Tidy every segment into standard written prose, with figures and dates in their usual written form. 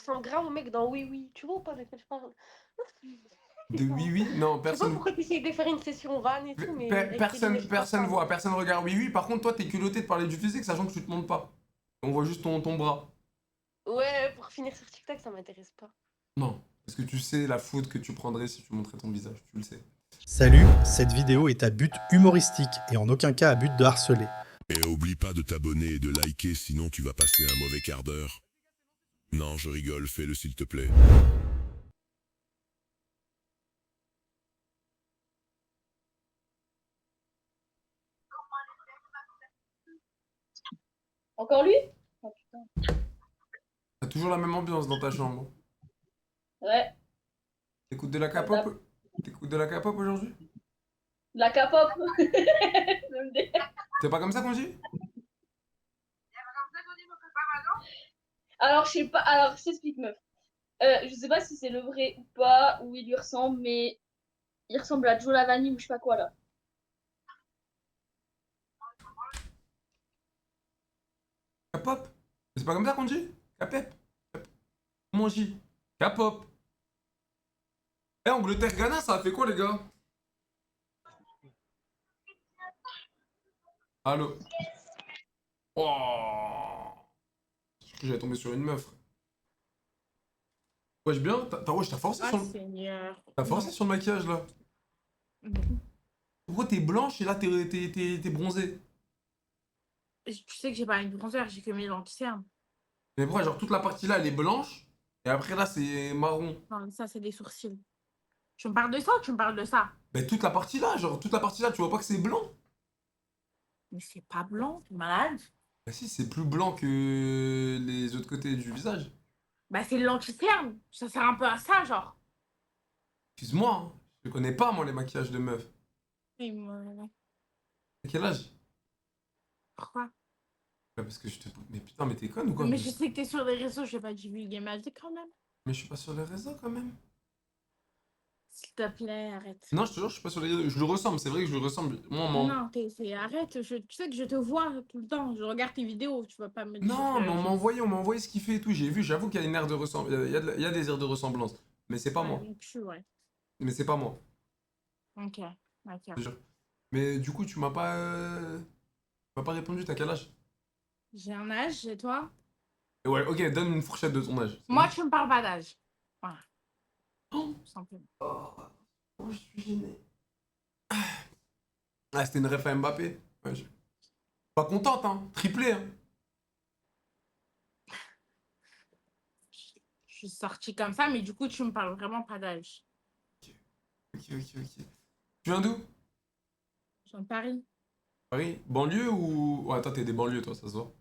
ressembles grave au mec dans Oui Oui. Tu vois ou pas de quel je parle? De oui, oui? Non, Je sais pas personne. pourquoi t'essayes de faire une session RAN et tout, mais avec tes lunettes Personne frontales. voit, personne regarde oui, oui. Par contre, toi, t'es culotté de parler du physique, sachant que tu te montres pas. On voit juste ton bras. Ouais, pour finir sur TikTok, ça m'intéresse pas. Non, parce que tu sais la faute que tu prendrais si tu montrais ton visage, tu le sais. Salut, cette vidéo est à but humoristique et en aucun cas à but de harceler. Et oublie pas de t'abonner et de liker, sinon tu vas passer un mauvais quart d'heure. Non, je rigole, fais-le s'il te plaît. Encore lui? Oh putain. T'as toujours la même ambiance dans ta chambre. Ouais, T'écoutes de la WhatsApp. K-pop? T'écoutes de la K-pop aujourd'hui? De la K-pop. C'est pas comme ça qu'on dit? Alors, je sais pas. Alors, je t'explique, meuf. Je sais pas si c'est le vrai ou pas, ou il lui ressemble, mais il ressemble à Joe Lavani ou je sais pas quoi là. K-pop? C'est pas comme ça qu'on dit? K-pop? Comment on dit? K-pop? Eh, Angleterre-Ghana, ça a fait quoi, les gars? Allô? Oh, je crois que j'allais tomber sur une meuf. Wesh bien, wesh, t'as forcé Ah, sur le... Seigneur. T'as forcé Non. sur le maquillage, là. Pourquoi t'es blanche et là, t'es bronzée? Tu sais que j'ai pas une bronzeur, j'ai que mes lentilles cernes. Mais pourquoi, genre, toute la partie là, elle est blanche, et après là, c'est marron. Non, ça, c'est des sourcils. Tu me parles de ça ou tu me parles de ça? Mais toute la partie là, genre, toute la partie là, tu vois pas que c'est blanc? Mais c'est pas blanc, t'es malade? Bah si, c'est plus blanc que les autres côtés du visage. Bah, c'est le lentilles-cerne. Ça sert un peu à ça, genre. Excuse-moi, hein, je connais pas, moi, les maquillages de meufs. Et moi, À quel âge? pourquoi? Bah parce que je te... Mais putain, mais t'es conne ou quoi? Mais je sais que t'es sur les réseaux, je vais pas divulguer ma vie quand même. Mais je suis pas sur les réseaux, quand même. S'il te plaît, arrête. Non, je te jure, je suis pas sur les réseaux. Je lui ressemble, c'est vrai que je lui ressemble. Moi, mon... Non, arrête. Tu sais que je te vois tout le temps. Je regarde tes vidéos. Tu vas pas me dire Non, mais que on m'a envoyé ce qu'il fait et tout. J'ai vu, j'avoue qu'il y a une aire de ressemblance. Il y a des airs de ressemblance. Mais c'est pas ouais, moi. donc je suis, ouais. Mais c'est pas moi, Ok, d'accord. je te jure. Mais du coup, tu m'as pas répondu, t'as quel âge? J'ai un âge, et toi? Et ouais, ok, donne une fourchette de ton âge. C'est Moi, bon. tu me parles pas d'âge. Voilà, Oh, tout simplement. oh, je suis gêné. Ah, c'était une ref à Mbappé. Ouais, pas contente, hein. Triplé, hein. Je suis sortie comme ça, mais du coup, tu me parles vraiment pas d'âge. Ok. Tu viens d'où? Je viens de Paris. Paris? Banlieue ou... Ouais, toi, t'es des banlieues, toi, ça se voit.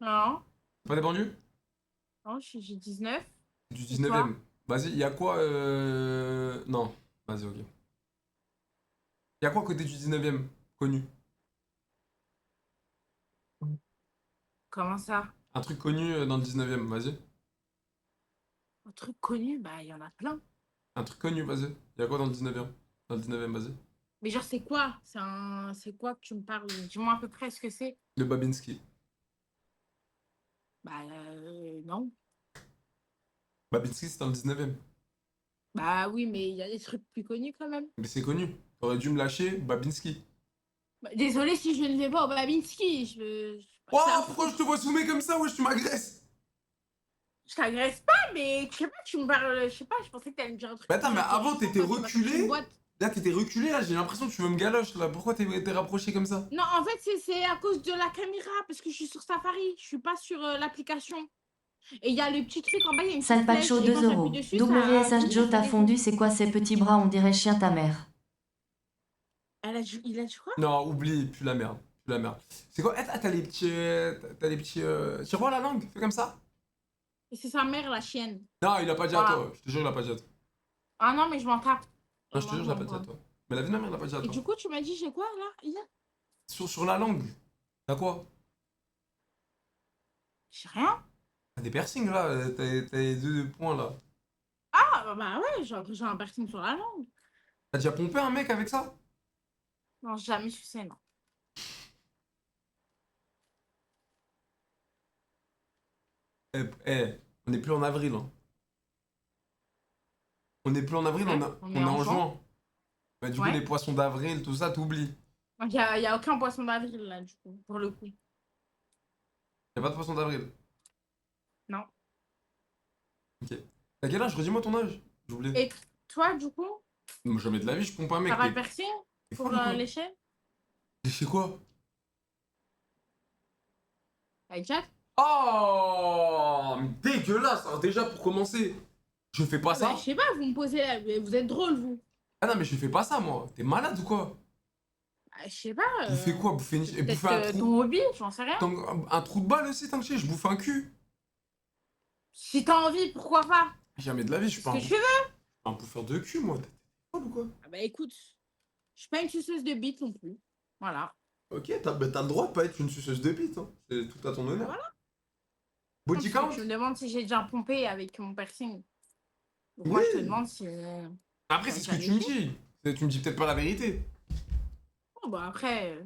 Non, Pas des banlieues? non, j'ai 19. Du Et toi? 19ème. Vas-y, y a quoi Non, vas-y, ok. Y a quoi à côté du 19ème connu? Comment ça? Un truc connu dans le 19ème, vas-y. Un truc connu, bah, il y en a plein. Un truc connu, vas-y. Y a quoi dans le 19ème? Dans le 19ème, vas-y. Mais genre, c'est quoi? C'est quoi que tu me parles? Dis-moi à peu près ce que c'est. Le Babinski. Bah, non. Babinski, c'est dans le 19ème. Bah oui, mais il y a des trucs plus connus quand même. Mais c'est connu. T'aurais dû me lâcher Babinski. Bah, désolée si je ne vais pas au Babinski. C'est Ouah, un pourquoi truc. je te vois zoomer comme ça? Wesh, tu m'agresses. Je t'agresse pas, mais je sais pas, tu me parles. Je sais pas, je pensais que t'allais me dire un truc Mais plus attends, mais avant, intéressant t'étais quand tu m'as sorti une reculé. boîte. Là, t'étais reculé, là, j'ai l'impression que tu veux me galoche, là. Pourquoi t'es rapproché comme ça? Non, en fait, c'est à cause de la caméra, parce que je suis sur Safari, je suis pas sur l'application. Et il y a le petit truc en bas, il y a une petite flèche, Salpacho et 2 quand j'appuie euros. dessus, ça WSH bouge et Joe fait t'as des sons. fondu, c'est quoi ces petits bras, on dirait chien ta mère. Il a dit quoi? Non, oublie, plus la merde. Plus la merde. C'est quoi? Eh, t'as les petits. T'as les petits. Tu revois la langue? Fais comme ça? Et c'est sa mère, la chienne. Non, il a pas dit à Voilà. toi. Je te jure, il a pas dit à toi. Ah non, mais je m'en tape. Non, je te jure, il a pas dit à toi. Mais la vie de ma mère, il a pas dit à Et toi. du coup, tu m'as dit, j'ai quoi là? Sur la langue. T'as quoi? J'ai rien. T'as des piercings là. T'as les deux points là. Ah, bah ouais, j'ai un piercing sur la langue. T'as déjà pompé un mec avec ça? Non, j'ai jamais sucé, non. Eh, On n'est plus en avril. Hein. On n'est plus en avril, Ouais, on est en juin. juin. Bah, du coup, Ouais. les poissons d'avril, tout ça, t'oublies. Y a aucun poisson d'avril là, du coup, pour le coup. Y'a pas de poisson d'avril. Non. Ok. T'as quel âge? Redis-moi ton âge. J'ai oublié. Et toi, du coup, Moi, jamais de la vie, je pompe un mec. ça va T'es le percer pour folle ou quoi? lécher? Lécher quoi? Avec Jack? Oh, mais dégueulasse. Alors déjà, pour commencer, je fais pas Ah bah, ça. je sais pas, vous me posez là, mais vous êtes drôle, vous. Ah non, mais je fais pas ça, moi. T'es malade ou quoi? Ah, je sais pas. Bouffer quoi? Bouffer, une... et Peut-être bouffer un trou... ton hobby, j'en sais rien. Un trou de balle aussi, tant que je bouffe un cul. Si t'as envie, pourquoi pas? Jamais de la vie, je suis Ce pas que un, tu veux. un bouffeur de cul, moi. T'es folle ou quoi? Ah bah écoute, je suis pas une suceuse de bite non plus. Voilà. Ok, t'as le droit de pas être une suceuse de bite. Hein. C'est tout à ton honneur. Voilà. Body Parce count? que tu me demandes si j'ai déjà pompé avec mon piercing. Donc Oui. moi, je te demande si... Après, t'as c'est ce déjà que tu me léché. dis. Tu me dis peut-être pas la vérité. Bon, bah après,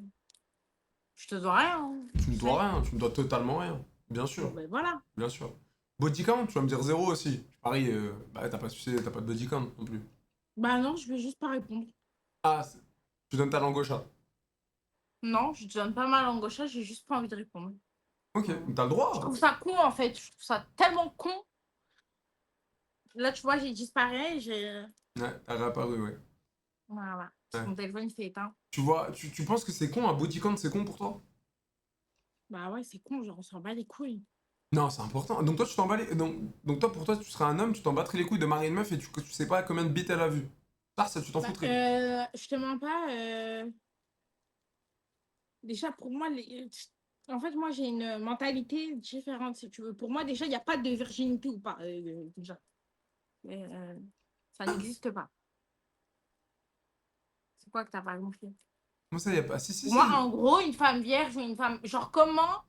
je te dois rien. Hein. Tu me dois rien, tu me dois totalement rien. Bien sûr, Bon, bah voilà. bien sûr. Body count, tu vas me dire 0 aussi. Pareil, bah t'as pas sucé, t'as pas de body count non plus. Bah non, je vais juste pas répondre. Ah, tu donnes ta langue au chat. Non, je te donne pas ma langue au chat, j'ai juste pas envie de répondre. Ok, t'as le droit. Je trouve ça con en fait, je trouve ça tellement con. Là, tu vois, j'ai disparu, j'ai... Ouais, t'as réapparu, ouais. Voilà. Ouais. Mon téléphone s'est éteint. Tu vois, tu penses que c'est con, un body count, c'est con pour toi? Bah ouais, c'est con, genre on s'en bat les couilles. Non, c'est important. Donc toi, tu t'en bats les... donc toi, pour toi, tu serais un homme, tu t'en battrais les couilles de marier une meuf et tu sais pas combien de bites elle a vu. Ça, tu t'en Bah, foutrais. je te mens pas. Déjà, pour moi, en fait, moi, j'ai une mentalité différente, si tu veux. Pour moi, déjà, il n'y a pas de virginité ou pas. Déjà. Ça n'existe pas. C'est quoi que t'as pas compris? Comment ça, y a pas... Si, si, Pour si. moi, en gros, une femme vierge ou une femme... Genre, comment,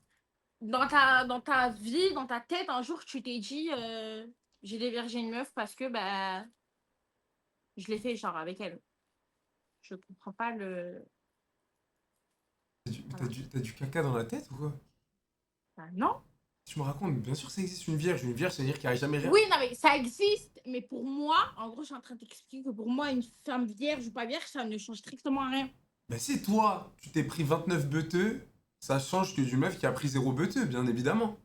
dans ta vie, dans ta tête, un jour, tu t'es dit, j'ai dévergé une meuf parce que, bah, je l'ai fait, genre, avec elle. Je comprends pas le... T'as du caca dans la tête ou quoi? Bah, non. Tu me racontes, mais bien sûr ça existe une vierge. Une vierge, ça veut dire qu'il n'y a jamais rien. Oui, non, mais ça existe, mais pour moi, en gros, je suis en train de t'expliquer que pour moi, une femme vierge ou pas vierge, ça ne change strictement rien. Bah si toi, tu t'es pris 29 beuteux, ça change que du meuf qui a pris 0 beuteux, bien évidemment.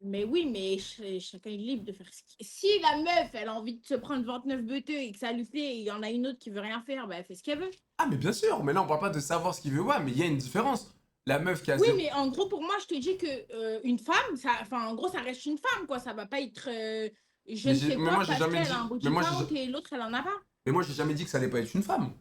Mais oui, mais chacun est libre de faire ce qu'il... Si la meuf, elle a envie de se prendre 29 beuteux et que ça lui plaît, et il y en a une autre qui veut rien faire, bah elle fait ce qu'elle veut. Ah mais bien sûr, mais là on parle pas de savoir ce qu'il veut, ouais, mais il y a une différence. La meuf qui a Oui, 0... mais en gros, pour moi, je te dis que une femme, ça, enfin, en gros, ça reste une femme, quoi. Ça va pas être je Mais ne sais mais pas moi j'ai parce jamais qu'elle dit... a un body Mais moi count j'ai et l'autre, elle en a pas. jamais dit que ça allait pas être une femme.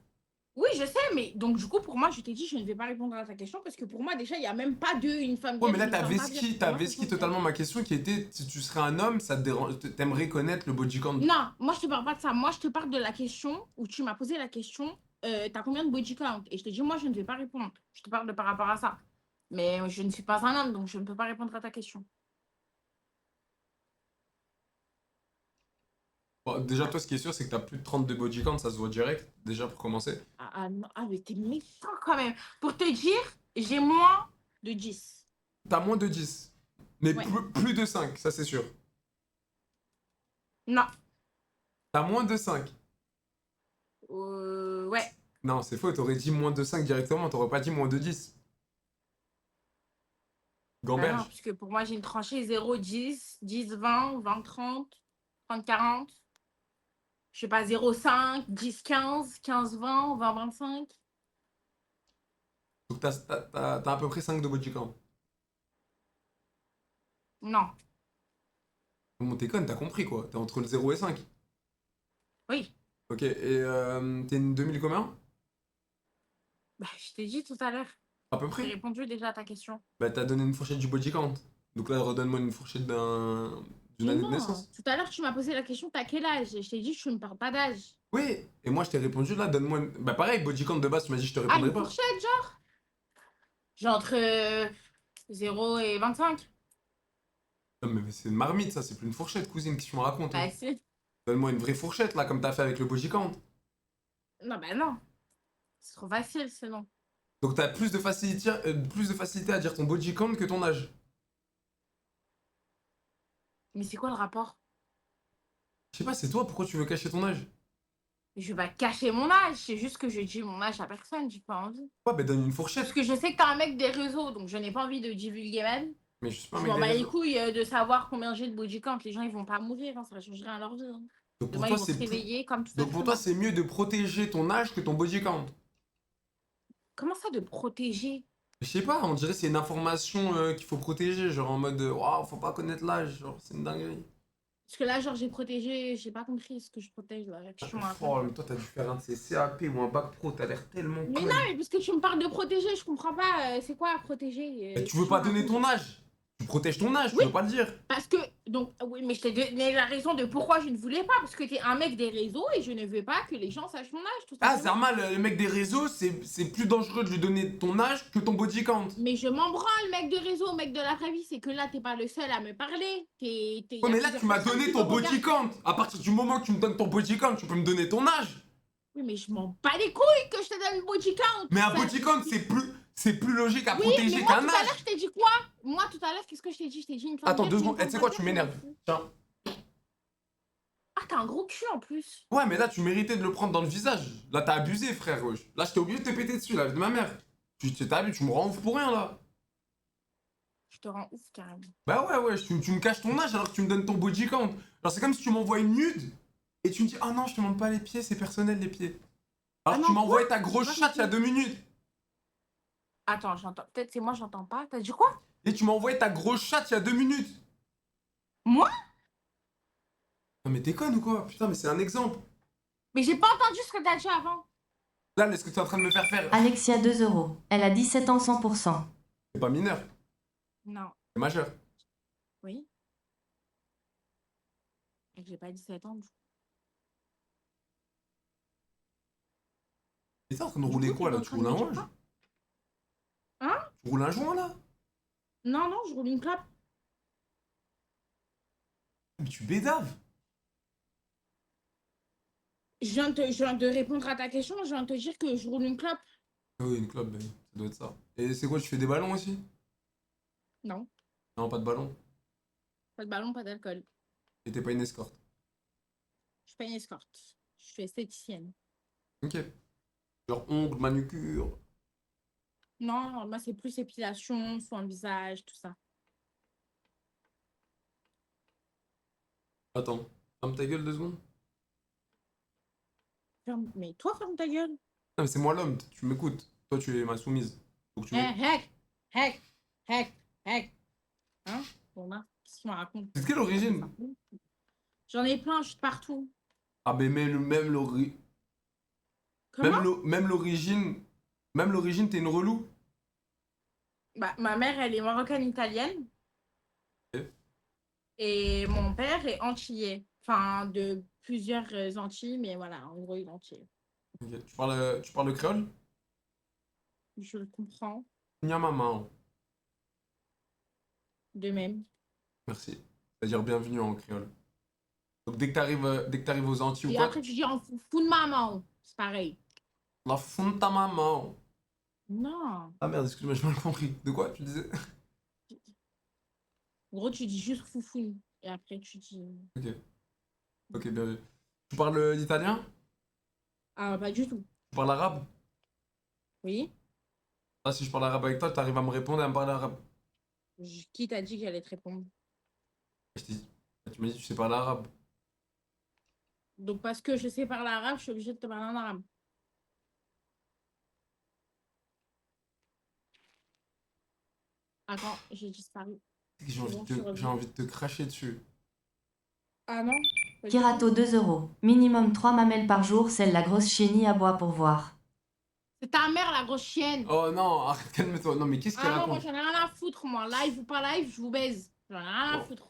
Oui, je sais, mais donc du coup, pour moi, je t'ai dit, je ne vais pas répondre à ta question parce que pour moi, déjà, il n'y a même pas une femme Ouais, mais vierge, là une femme pas vierge. Pour t'as moi, c'est vesqui essentiel. totalement ma question qui était si tu serais un homme, ça te dérange... T'aimerais connaître le body count. Non, moi, je te parle pas de ça. Moi, je te parle de la question où tu m'as posé la question, t'as combien de body count? Et je te dis, moi, je ne vais pas répondre. Je te parle de par rapport à ça. Mais je ne suis pas un homme, donc je ne peux pas répondre à ta question. Bon, déjà toi ce qui est sûr c'est que t'as plus de 32 body count, ça se voit direct, déjà pour commencer. Non, mais t'es méchant quand même. Pour te dire, j'ai moins de 10. T'as moins de 10. Mais Ouais. plus de 5, ça c'est sûr. Non. T'as moins de 5. Ouais. Non, c'est faux, t'aurais dit moins de 5 directement, t'aurais pas dit moins de 10. Bah non, Gamberge. puisque pour moi, j'ai une tranchée 0, 10, 10, 20, 20, 30, 30, 40. Je sais pas, 0, 5, 10, 15, 15, 20, 20, 25. Donc t'as à peu près 5 de body count. Non. Bon, t'es conne, t'as compris quoi. T'es entre le 0 et 5. Oui. Ok, et t'es une 2000 combien? Bah, je t'ai dit tout à l'heure. À peu J'ai près? répondu déjà à ta question. Bah t'as donné une fourchette du body count. Donc là, redonne-moi une fourchette d'une Mais année de non. naissance. Tout à l'heure, tu m'as posé la question, t'as quel âge? Et je t'ai dit, je ne parle pas d'âge. Oui, et moi je t'ai répondu là, donne-moi une... Bah pareil, body count de base, tu m'as dit je te Ah, répondrai une pas. fourchette, genre? Genre entre 0 et 25. Non mais c'est une marmite ça, c'est plus une fourchette cousine, qu'est-ce que tu me racontes? Bah, Hein. si. Donne-moi une vraie fourchette là, comme t'as fait avec le body count. Non, bah non. C'est trop facile, sinon. Donc t'as plus de facilité à dire ton body count que ton âge. Mais c'est quoi le rapport? Je sais pas, c'est toi, pourquoi tu veux cacher ton âge? Je vais pas cacher mon âge, c'est juste que je dis mon âge à personne, j'ai pas envie. Ouais, bah donne une Parce fourchette. que je sais que t'es un mec des réseaux, donc je n'ai pas envie de divulguer même. Mais je suis pas un Je mec m'en des bats les réseaux. couilles de savoir combien j'ai de body count. Les gens, ils vont pas mourir, hein, ça va changer rien à leur vie. Hein. Donc pour Demain, toi, ils vont se réveiller comme tout Donc être pour toi, humain. c'est mieux de protéger ton âge que ton body count. Comment ça, de protéger? Je sais pas, on dirait que c'est une information qu'il faut protéger, genre en mode waouh, faut pas connaître l'âge, genre c'est une dinguerie. Parce que là, genre, j'ai protégé, j'ai pas compris ce que je protège, la réaction à Oh, mais toi, t'as dû faire un de ces CAP ou un bac pro, t'as l'air tellement Mais con. non, mais parce que tu me parles de protéger, je comprends pas. C'est quoi à protéger Mais tu veux pas donner ton âge. Tu protèges ton âge, Oui. tu veux pas le dire. Parce que, donc, oui, mais je t'ai donné la raison de pourquoi je ne voulais pas. Parce que t'es un mec des réseaux et je ne veux pas que les gens sachent mon âge, tout Ah, simplement. Zerma, le mec des réseaux, c'est plus dangereux de lui donner ton âge que ton body count. Mais je m'en branle, mec de réseau, mec de la vraie vie. C'est que là, t'es pas le seul à me parler. Ouais, mais là, tu m'as donné ton body count. À partir du moment que tu me donnes ton body count, tu peux me donner ton âge. Oui, mais je m'en bats les couilles que je te donne le body count. Mais un Ça, body count, c'est plus logique à Oui, mais protéger moi, qu'un tout à âge. l'heure, je t'ai dit quoi? Moi, tout à l'heure, qu'est-ce que je t'ai dit? Je t'ai dit une femme Attends, vierge, 2 une secondes. Eh, femme tu sais quoi, pas tu vierge, m'énerves. Tiens. Ah, t'as un gros cul en plus. Ouais, mais là, tu méritais de le prendre dans le visage. Là, t'as abusé, frère, wesh. Là, j'étais obligé de te péter dessus, là, de ma mère. T'as vu, tu me rends ouf pour rien, là. Je te rends ouf, carrément. Bah ouais, ouais, tu me caches ton âge alors que tu me donnes ton body count. Alors, c'est comme si tu m'envoies une nude et tu me dis, ah non, je te montre pas les pieds, c'est personnel, les pieds. Alors que Ah tu non, m'as envoyé quoi? ta grosse C'est pas chatte il y a 2 minutes. Attends, j'entends. Peut-être c'est moi, j'entends pas. T'as dit quoi? Et tu m'as envoyé ta grosse chatte il y a 2 minutes. Moi? Non, mais t'es conne ou quoi? Putain, mais c'est un exemple. Mais j'ai pas entendu ce que t'as dit avant. Là, est-ce que t'es en train de me faire faire? Alexia 2 €. Elle a 17 ans 100%. C'est pas mineur, Non. c'est majeur. Oui. Et que j'ai pas 17 ans. Et t'es en train de Du rouler coup, quoi t'es là? en Tu train roules de un me dire joint? quoi? Hein? Tu roules un joint là? Non, non, je roule une clope. Mais tu bédaves. Je viens de répondre à ta question, je viens de te dire que je roule une clope. Ah oui, une clope, ben, ça doit être ça. Et c'est quoi, tu fais des ballons aussi? Non, Non, pas de ballon. pas de ballon, pas d'alcool. Et t'es pas une escorte. Je suis pas une escorte. Je suis esthéticienne. Ok. Genre ongles, manucure. Non, moi c'est plus épilation, soin visage, tout ça. Attends, ferme ta gueule 2 secondes. Mais toi, ferme ta gueule. Non, mais c'est moi l'homme, tu m'écoutes. Toi, tu es ma soumise. Donc tu m'écoutes. Heck. Hein? Bon, là, qu'est-ce qu'il me raconte? C'est de quelle origine? J'en ai plein, je suis de partout. Ah, mais Comment? même l'origine. Même l'origine, t'es une relou. Bah, ma mère, elle est marocaine-italienne. Ok. Et mon père est antillais. Enfin, de plusieurs Antilles, mais voilà, en gros, il est antillais. Ok. Tu parles le créole? Je le comprends Nya maman. de même. Merci. C'est-à-dire bienvenue en créole. Donc dès que t'arrives aux Antilles ou Et quoi, après, tu dis en fou de maman. C'est pareil. la fonte ta maman. Non. Ah merde, excuse-moi, j'ai mal compris. De quoi tu disais? En gros, tu dis juste foufoune. Et après, tu dis. Ok. Ok, bien vu. Tu parles l'italien? Ah, pas du tout. Tu parles arabe? Oui. Ah, si je parle arabe avec toi, t'arrives à me répondre et à me parler arabe. Qui t'a dit que j'allais te répondre? Tu m'as dit tu sais parler arabe. Donc, parce que je sais parler arabe, je suis obligée de te parler en arabe. Attends, j'ai disparu. J'ai envie de te cracher dessus. Ah non? Pas du Kirato tout. 2 €. Minimum 3 mamelles par jour, celle la grosse chénie à bois pour voir. C'est ta mère, la grosse chienne. Oh non, arrête, calme-toi. Non, mais qu'est-ce qu'il Ah non, moi, raconte? j'en ai rien à foutre, moi. Live ou pas live, je vous baise. J'en ai rien à Bon. foutre.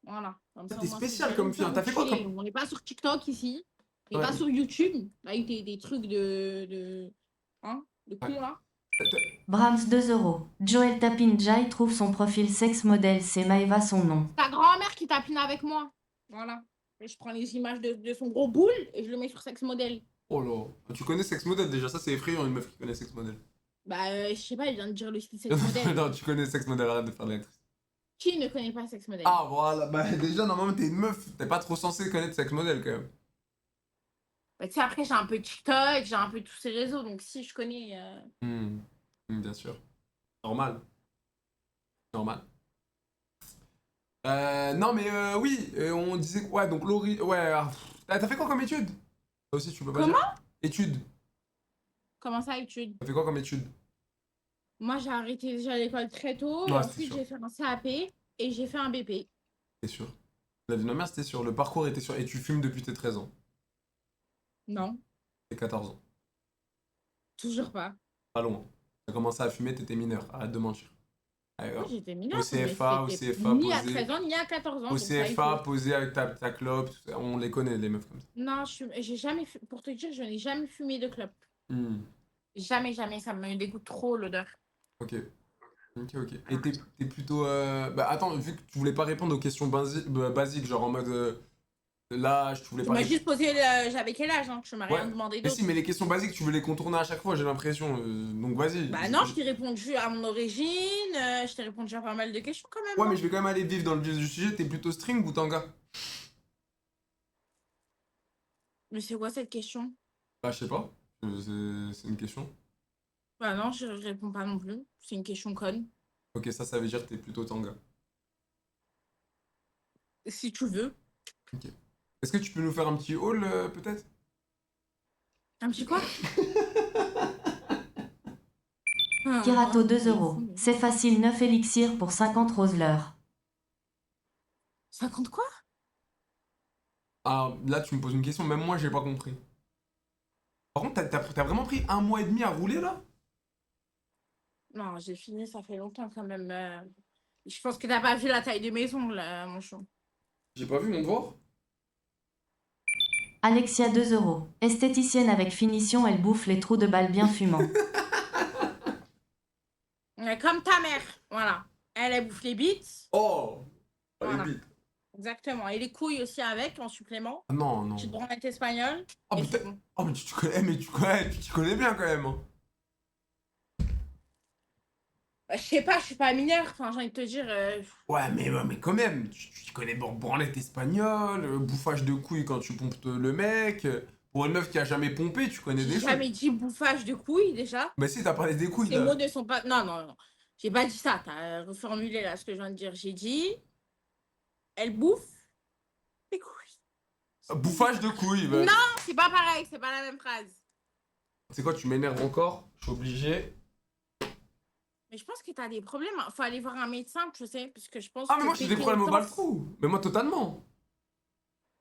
Voilà. Comme Ça, ça, t'es moi, spécial c'est comme fille, hein. T'as fait quoi tranquille. comme. On n'est pas sur TikTok ici. On n'est Ouais. pas sur YouTube. Là, il y a des trucs hein, de con, Ouais. là. Brahms 2 €. Joel Tapinjai trouve son profil sexe modèle, c'est Maeva son nom. Ta grand-mère qui tapine avec moi. Voilà. Et je prends les images de son gros boule et je le mets sur Sex Model. Oh là. Tu connais Sex Model déjà, ça c'est effrayant une meuf qui connaît Sex Model. Bah, je sais pas, il vient de dire le site Sex Model. Non, tu connais Sex Model, arrête de faire l'actrice. Qui ne connaît pas Sex Model? Ah, voilà. Bah, déjà, normalement, t'es une meuf. T'es pas trop censé connaître Sex Model, quand même. Bah, tu sais, après, j'ai un peu TikTok, j'ai un peu tous ces réseaux, donc si je connais. Bien sûr. Normal. Normal. Non, mais oui, on disait... Ouais, donc Laurie... Ouais, t'as fait quoi comme étude? Ça aussi, tu peux pas Comment? dire. Études. Comment ça, études? T'as fait quoi comme étude? Moi, j'ai arrêté déjà l'école très tôt, et Ouais, c'était ensuite, sûr. j'ai fait un CAP et j'ai fait un BP. C'était sûr. La vie de ma mère, c'était sûr. Le parcours était sûr. Et tu fumes depuis tes 13 ans. Non, Tes 14 ans. toujours pas. Pas loin. T'as commencé à fumer, t'étais mineur. Arrête de mentir. Allez, Moi, hop. j'étais Au mineure, mais CFA, c'était ni à posé. 13 ans, ni à 14 ans, Au donc ça, il CFA, faut. posé avec ta clope. Tout ça. On les connaît, les meufs comme ça. Non, j'ai jamais pour te dire, je n'ai jamais fumé de clope. Hmm. Jamais, jamais, ça me dégoûte trop l'odeur. Ok. Ok, ok. Et t'es plutôt... Bah attends, vu que tu voulais pas répondre aux questions basiques, genre en mode... l'âge, tu voulais Tu pas m'as répondre... juste posé j'avais quel âge, hein, tu m'as Ouais. rien demandé Mais si, d'autre. mais les questions basiques, tu veux les contourner à chaque fois, j'ai l'impression. Donc vas-y. Bah non, je t'ai répondu à mon origine, je t'ai répondu à pas mal de questions quand même. Ouais, Non, mais je vais quand même aller vivre dans le vif du sujet. T'es plutôt string ou tanga? mais c'est quoi cette question? Bah, je sais pas. C'est une question. Bah non, je réponds pas non plus. C'est une question conne. Ok, ça veut dire que t'es plutôt tanga. Si tu veux. Ok. Est-ce que tu peux nous faire un petit haul, peut-être? Un petit quoi? Kirato 2 il est euros. fou, lui. C'est facile 9 élixirs pour 50 roses l'heure. 50 quoi? Ah, là, tu me poses une question, même moi, j'ai pas compris. Par contre, t'as vraiment pris 1 mois et demi à rouler, là? Non, j'ai fini, ça fait longtemps quand même. Je pense que t'as pas vu la taille de maison, là, mon chou. J'ai pas vu mon devoir. Alexia 2 euros. Esthéticienne avec finition, elle bouffe les trous de balles bien fumants. Comme ta mère, voilà. Elle bouffe les bites. Oh! Voilà. Allez, vite. Exactement. Et les couilles aussi avec, en supplément. Ah, non, non. Petite branlette espagnole. Oh, Et mais, c'est bon. oh, mais tu te connais, tu t'y connais bien, quand même. Hein. Bah, je sais pas, je suis pas mineure. Enfin, j'ai envie de te dire. Ouais, mais quand même, tu t'y connais branlette espagnole, bouffage de couilles quand tu pompes le mec. Pour une meuf qui a jamais pompé, tu connais des J'ai choses. jamais dit bouffage de couilles déjà. Mais si, t'as parlé des couilles, Ces là. mots ne sont pas. Non, non, non. J'ai pas dit ça. T'as reformulé là ce que je viens de dire. J'ai dit. Elle bouffe les couilles. Bouffage de couilles, bah. Non, c'est pas pareil. C'est pas la même phrase. C'est quoi, tu m'énerves encore? Je suis obligé. Mais je pense que t'as des problèmes. Faut aller voir un médecin, tu sais. Parce que je pense Ah, que mais moi j'ai des péter problèmes au autant- bas-le-trou. Mais moi totalement.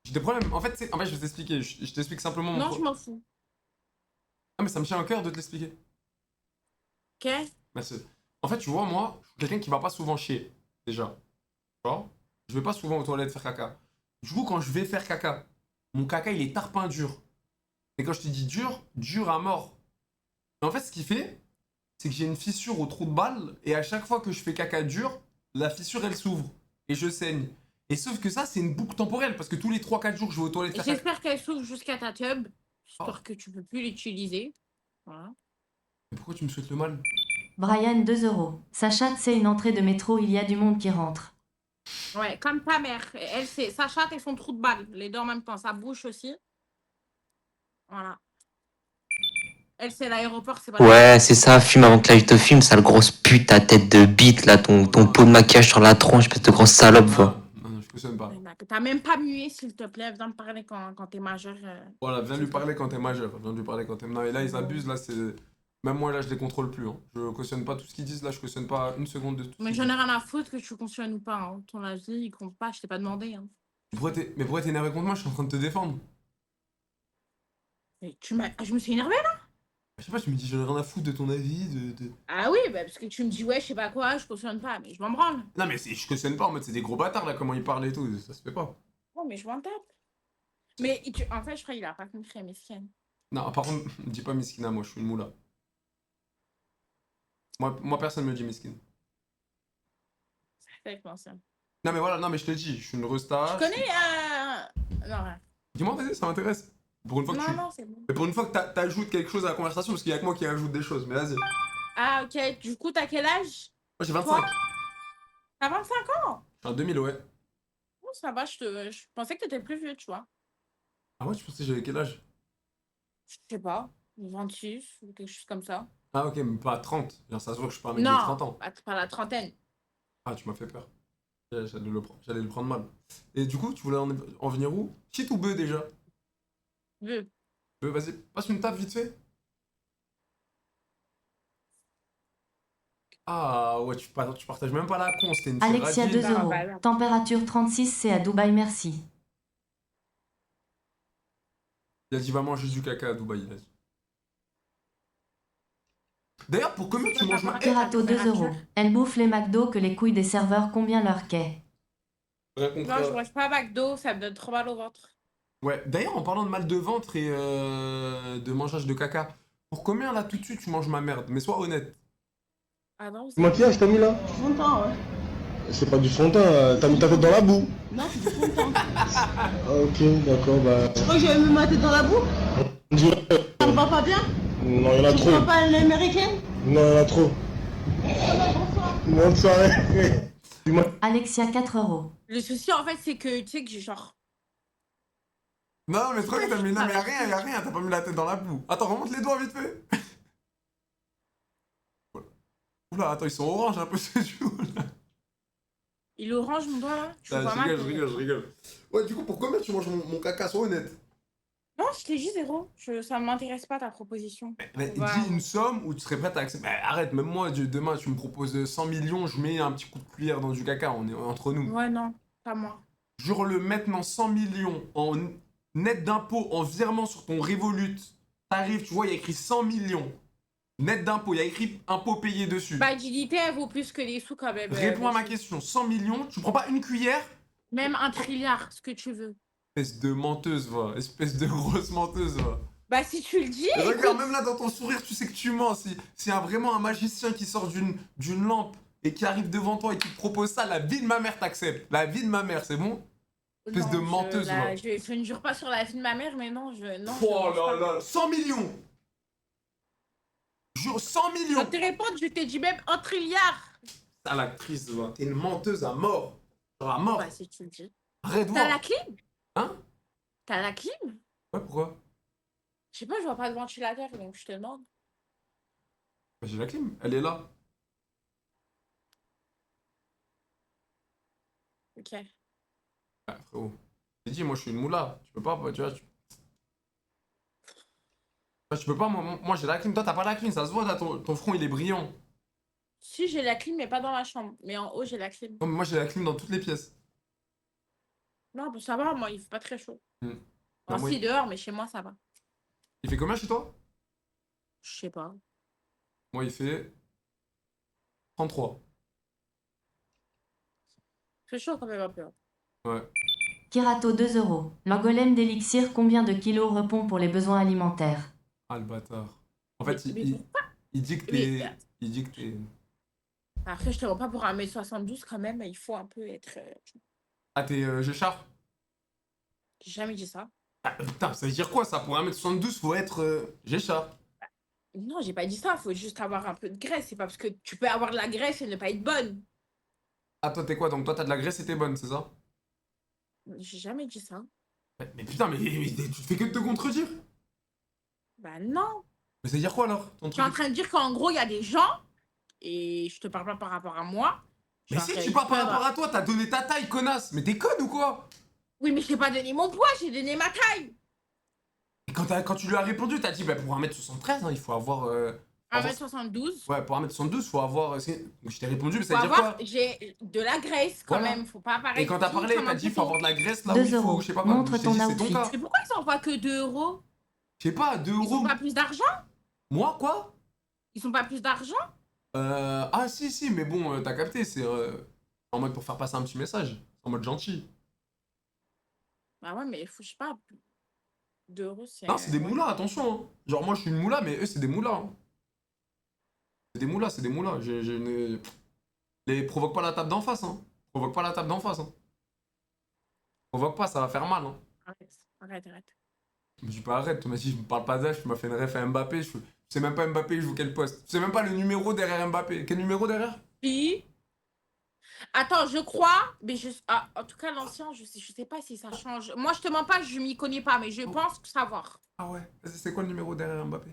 J'ai des problèmes. En fait, je vais t'expliquer. Je t'explique simplement mon Non, je m'en fous. Ah, mais ça me tient à cœur de te l'expliquer. Ok? Merci. En fait, tu vois, moi, je suis quelqu'un qui va pas souvent chier. Déjà. Tu vois? Je vais pas souvent aux toilettes faire caca. Du coup, quand je vais faire caca, mon caca il est tarpin dur. Et quand je te dis dur, dur à mort. Et en fait, ce qu'il fait, c'est que j'ai une fissure au trou de balle. Et à chaque fois que je fais caca dur, la fissure elle s'ouvre. Et je saigne. Et sauf que ça, c'est une boucle temporelle. Parce que tous les 3-4 jours, je vais aux toilettes faire caca. J'espère qu'elle s'ouvre jusqu'à ta tub. Histoire que tu peux plus l'utiliser. Voilà. Mais pourquoi tu me souhaites le mal? Brian 2 euros. Sa chatte, c'est une entrée de métro, il y a du monde qui rentre. Ouais, comme ta mère. Elle, c'est sa chatte et son trou de balle. Les deux en même temps. Sa bouche aussi. Voilà. Elle, c'est l'aéroport, c'est pas Ouais, c'est ça, fume avant que la te filme, sale grosse pute, ta tête de bite, là, ton pot de maquillage sur la tronche, espèce de grosse salope, va. Non, je cautionne pas. T'as même pas mué, s'il te plaît. Viens me parler quand t'es majeur. Voilà, viens lui parler quand t'es majeur. Viens lui parler quand t'es... Non, et là, ils abusent, là, c'est... Même moi, là, je les contrôle plus. Hein. Je cautionne pas tout ce qu'ils disent, là, je cautionne pas une seconde de tout. Mais j'en ai rien à foutre que tu cautionnes ou pas. Hein. Ton avis, il compte pas. Je t'ai pas demandé. Hein. Mais pourquoi t'es énervé contre moi? Je suis en train de te défendre. Mais je me suis énervée là. Je sais pas, je me dis, j'en ai rien à foutre de ton avis, Ah oui, bah parce que tu me dis, ouais, je sais pas quoi, je cautionne pas. Mais je m'en branle. Non, mais je cautionne pas, en mode, c'est des gros bâtards, là, comment ils parlent et tout. Ça se fait pas. Oh, mais je m'en tape. Mais en fait, je crois qu'il a pas compris, Miskienne. Non, par contre, dis pas miskina, moi, je suis une moula. Moi personne me dit miskin. C'est avec moi, ça. Non, mais voilà, non, mais je te dis, je suis une resta. Tu connais. Non, rien. Dis-moi, vas-y, ça m'intéresse. Pour une fois que Non, tu... non, c'est bon. Mais pour une fois que t'ajoutes quelque chose à la conversation, parce qu'il y a que moi qui ajoute des choses, mais vas-y. Moi, Ah, ok. Du coup, t'as quel âge? j'ai 25. Toi T'as 25 ans? Je suis en 2000, ouais. Oh, ça va, je pensais que t'étais plus vieux, tu vois. Ah ouais, tu pensais que j'avais quel âge? Je sais pas, 26 ou quelque chose comme ça. Ah ok, mais pas 30. Genre, ça se voit que je suis pas un mec de Non, 30 ans. pas la trentaine. Ah, tu m'as fait peur. J'allais le prendre mal. Et du coup, tu voulais en venir où? Shit ou bœuf déjà? Vieux. Bœuf, vas-y, passe une table vite fait. Ah ouais, tu partages même pas la con, c'était une fille Alexia radine. 2 euros. bah non. Température 36, c'est à Dubaï, merci. Il a dit va manger du caca à Dubaï, il a dit. D'ailleurs, pour combien tu manges ma... Kirato 2 euros. Elle bouffe les McDo que les couilles des serveurs, combien leur quai? Non, je mange pas McDo, ça me donne trop mal au ventre. Ouais, d'ailleurs, en parlant de mal de ventre et de mangeage de caca, pour combien là tout de suite tu manges ma merde? Mais sois honnête. Ah non, Le maquillage, t'as mis là? Fond de teint, ouais. C'est pas du fond de teint, t'as mis ta tête dans la boue. Non, c'est du fond de teint. Ah, ok, d'accord, bah. Tu crois que j'avais mis ma tête dans la boue? On dirait- Ça me va pas bien? Non, y'en a Tu trop. crois pas à l'américaine? Non, y'en a trop. Bonne soirée. Dis-moi. Alexia 4 euros. Le souci, en fait, c'est que, tu sais, que j'ai genre... Non, mais c'est vrai que t'as mis... Non, mais y'a rien, t'as pas mis la tête dans la boue. Attends, remonte les doigts vite fait. Voilà. Oula, attends, ils sont orange un peu ce jour là. Il orange mon doigt, là. Je Ah, vois je mal. rigole, je rigole. Ouais, du coup, pour combien tu manges mon caca, sois honnête? Non, je t'ai dit zéro. Ça m'intéresse pas, ta proposition. Mais On va- dis une somme où tu serais prête à accepter. Mais arrête, même moi, demain, tu me proposes 100 millions, je mets un petit coup de cuillère dans du caca, on est entre nous. Ouais, non, pas moi. Jure-le maintenant 100 millions en net d'impôt, en virement sur ton Revolut. T'arrives, tu vois, il y a écrit 100 millions. Net d'impôt, il y a écrit impôt payé dessus. Bah, dignité, elle vaut plus que les sous quand même. Réponds à ma question, 100 millions, tu prends pas une cuillère? Même un trilliard, ce que tu veux. Espèce de menteuse, va. Espèce de grosse menteuse, va. Bah, si tu le dis. Et regarde, écoute. même là dans ton sourire, tu sais que tu mens. Si vraiment un magicien qui sort d'une lampe et qui arrive devant toi et qui te propose ça, la vie de ma mère t'accepte. La vie de ma mère, c'est bon? Espèce Non, de menteuse, va. je ne jure pas sur la vie de ma mère, mais non, non, Oh je là mange là, 100 millions! Jure, 100 pas. millions! Je te réponds, je t'ai dit même un trilliard. T'as l'actrice, va. T'es une menteuse à mort. Genre à mort. Bah, si tu le dis. Arrête, T'as voir. la clim? Hein? T'as la clim? Ouais, pourquoi? Je sais pas, je vois pas de ventilateur, donc je te demande. Bah, j'ai la clim, elle est là. Ok. Ah, frérot. J'ai dit, moi je suis une moula. Tu peux pas, tu vois. Tu peux pas, moi j'ai la clim. Toi, t'as pas la clim, ça se voit, là, ton front il est brillant. Si, j'ai la clim, mais pas dans la chambre. Mais en haut, j'ai la clim. Non, mais moi j'ai la clim dans toutes les pièces. Non, bon, ça va, moi, il fait pas très chaud. Hmm. Enfin, Non, moi, si, dehors, mais chez moi, ça va. il fait combien chez toi? Je sais pas. Moi il fait 33. C'est chaud quand même un peu. Ouais. Kirato 2 euros. L'angolème d'élixir, combien de kilos répond pour les besoins alimentaires? Ah le bâtard. En fait, Mais il dit que Mais- t'es. Il dit que t'es. Après, je te vois pas pour 1m72 quand même, il faut un peu être. Ah, t'es Géchard? J'ai jamais dit ça. Ah, putain, ça veut dire quoi ça? Pour 1m72, faut être Géchard. Non, j'ai pas dit ça, faut juste avoir un peu de graisse. C'est pas parce que tu peux avoir de la graisse et ne pas être bonne. Ah, toi t'es quoi? Donc toi t'as de la graisse et t'es bonne, c'est ça? J'ai jamais dit ça. Mais putain, mais tu fais que de te contredire. Bah non. Mais ça veut dire quoi alors? Ton Je suis en truc? train de dire qu'en gros, il y a des gens, et je te parle pas par rapport à moi. Mais genre, si tu ils parles par peuvent- rapport à toi, t'as donné ta taille, connasse. Mais t'es conne ou quoi? Oui, mais je t'ai pas donné mon poids, j'ai donné ma taille. Et quand tu lui as répondu, t'as dit, bah pour 1m73, hein, il faut avoir. 1m72. Ouais, pour 1m72, faut avoir. Je t'ai répondu, mais ça Faut veut dire avoir, quoi? j'ai de la graisse quand Voilà. même, faut pas paraître. Et quand t'as fine parlé, comme t'as un dit, faut poupon. avoir de la graisse là où 2 il faut, euros. je sais pas quoi. Montre Je t'ai ton dit, c'est outfit. cas. Mais pourquoi ils envoient que 2 euros? Je sais pas, 2 Ils euros. ont pas plus d'argent? Moi, quoi? Ils ont pas plus d'argent? Ah, si, mais bon, t'as capté, c'est en mode pour faire passer un petit message. En mode gentil. Bah ouais, mais faut, je sais pas. 2 euros, c'est. Non, c'est des ouais. moulas, attention. Hein. Genre, moi, je suis une moula, mais eux, c'est des moulas. Hein. C'est des moulas, c'est des moulas. Les provoque pas la table d'en face. Hein. Provoque pas la table d'en face. Hein. Provoque pas, ça va faire mal. Hein. Arrête. Je me dis pas arrête, tu m'as dit, je me parle pas d'âge, tu m'as fait une ref à Mbappé. Je sais même pas Mbappé, je joue quel poste. Je sais même pas le numéro derrière Mbappé. Quel numéro derrière? Puis, Attends, je crois, mais en tout cas, l'ancien, je sais pas si ça change. Moi, je te mens pas, je m'y connais pas, mais je pense savoir. Ah ouais. Vas-y, c'est quoi le numéro derrière Mbappé?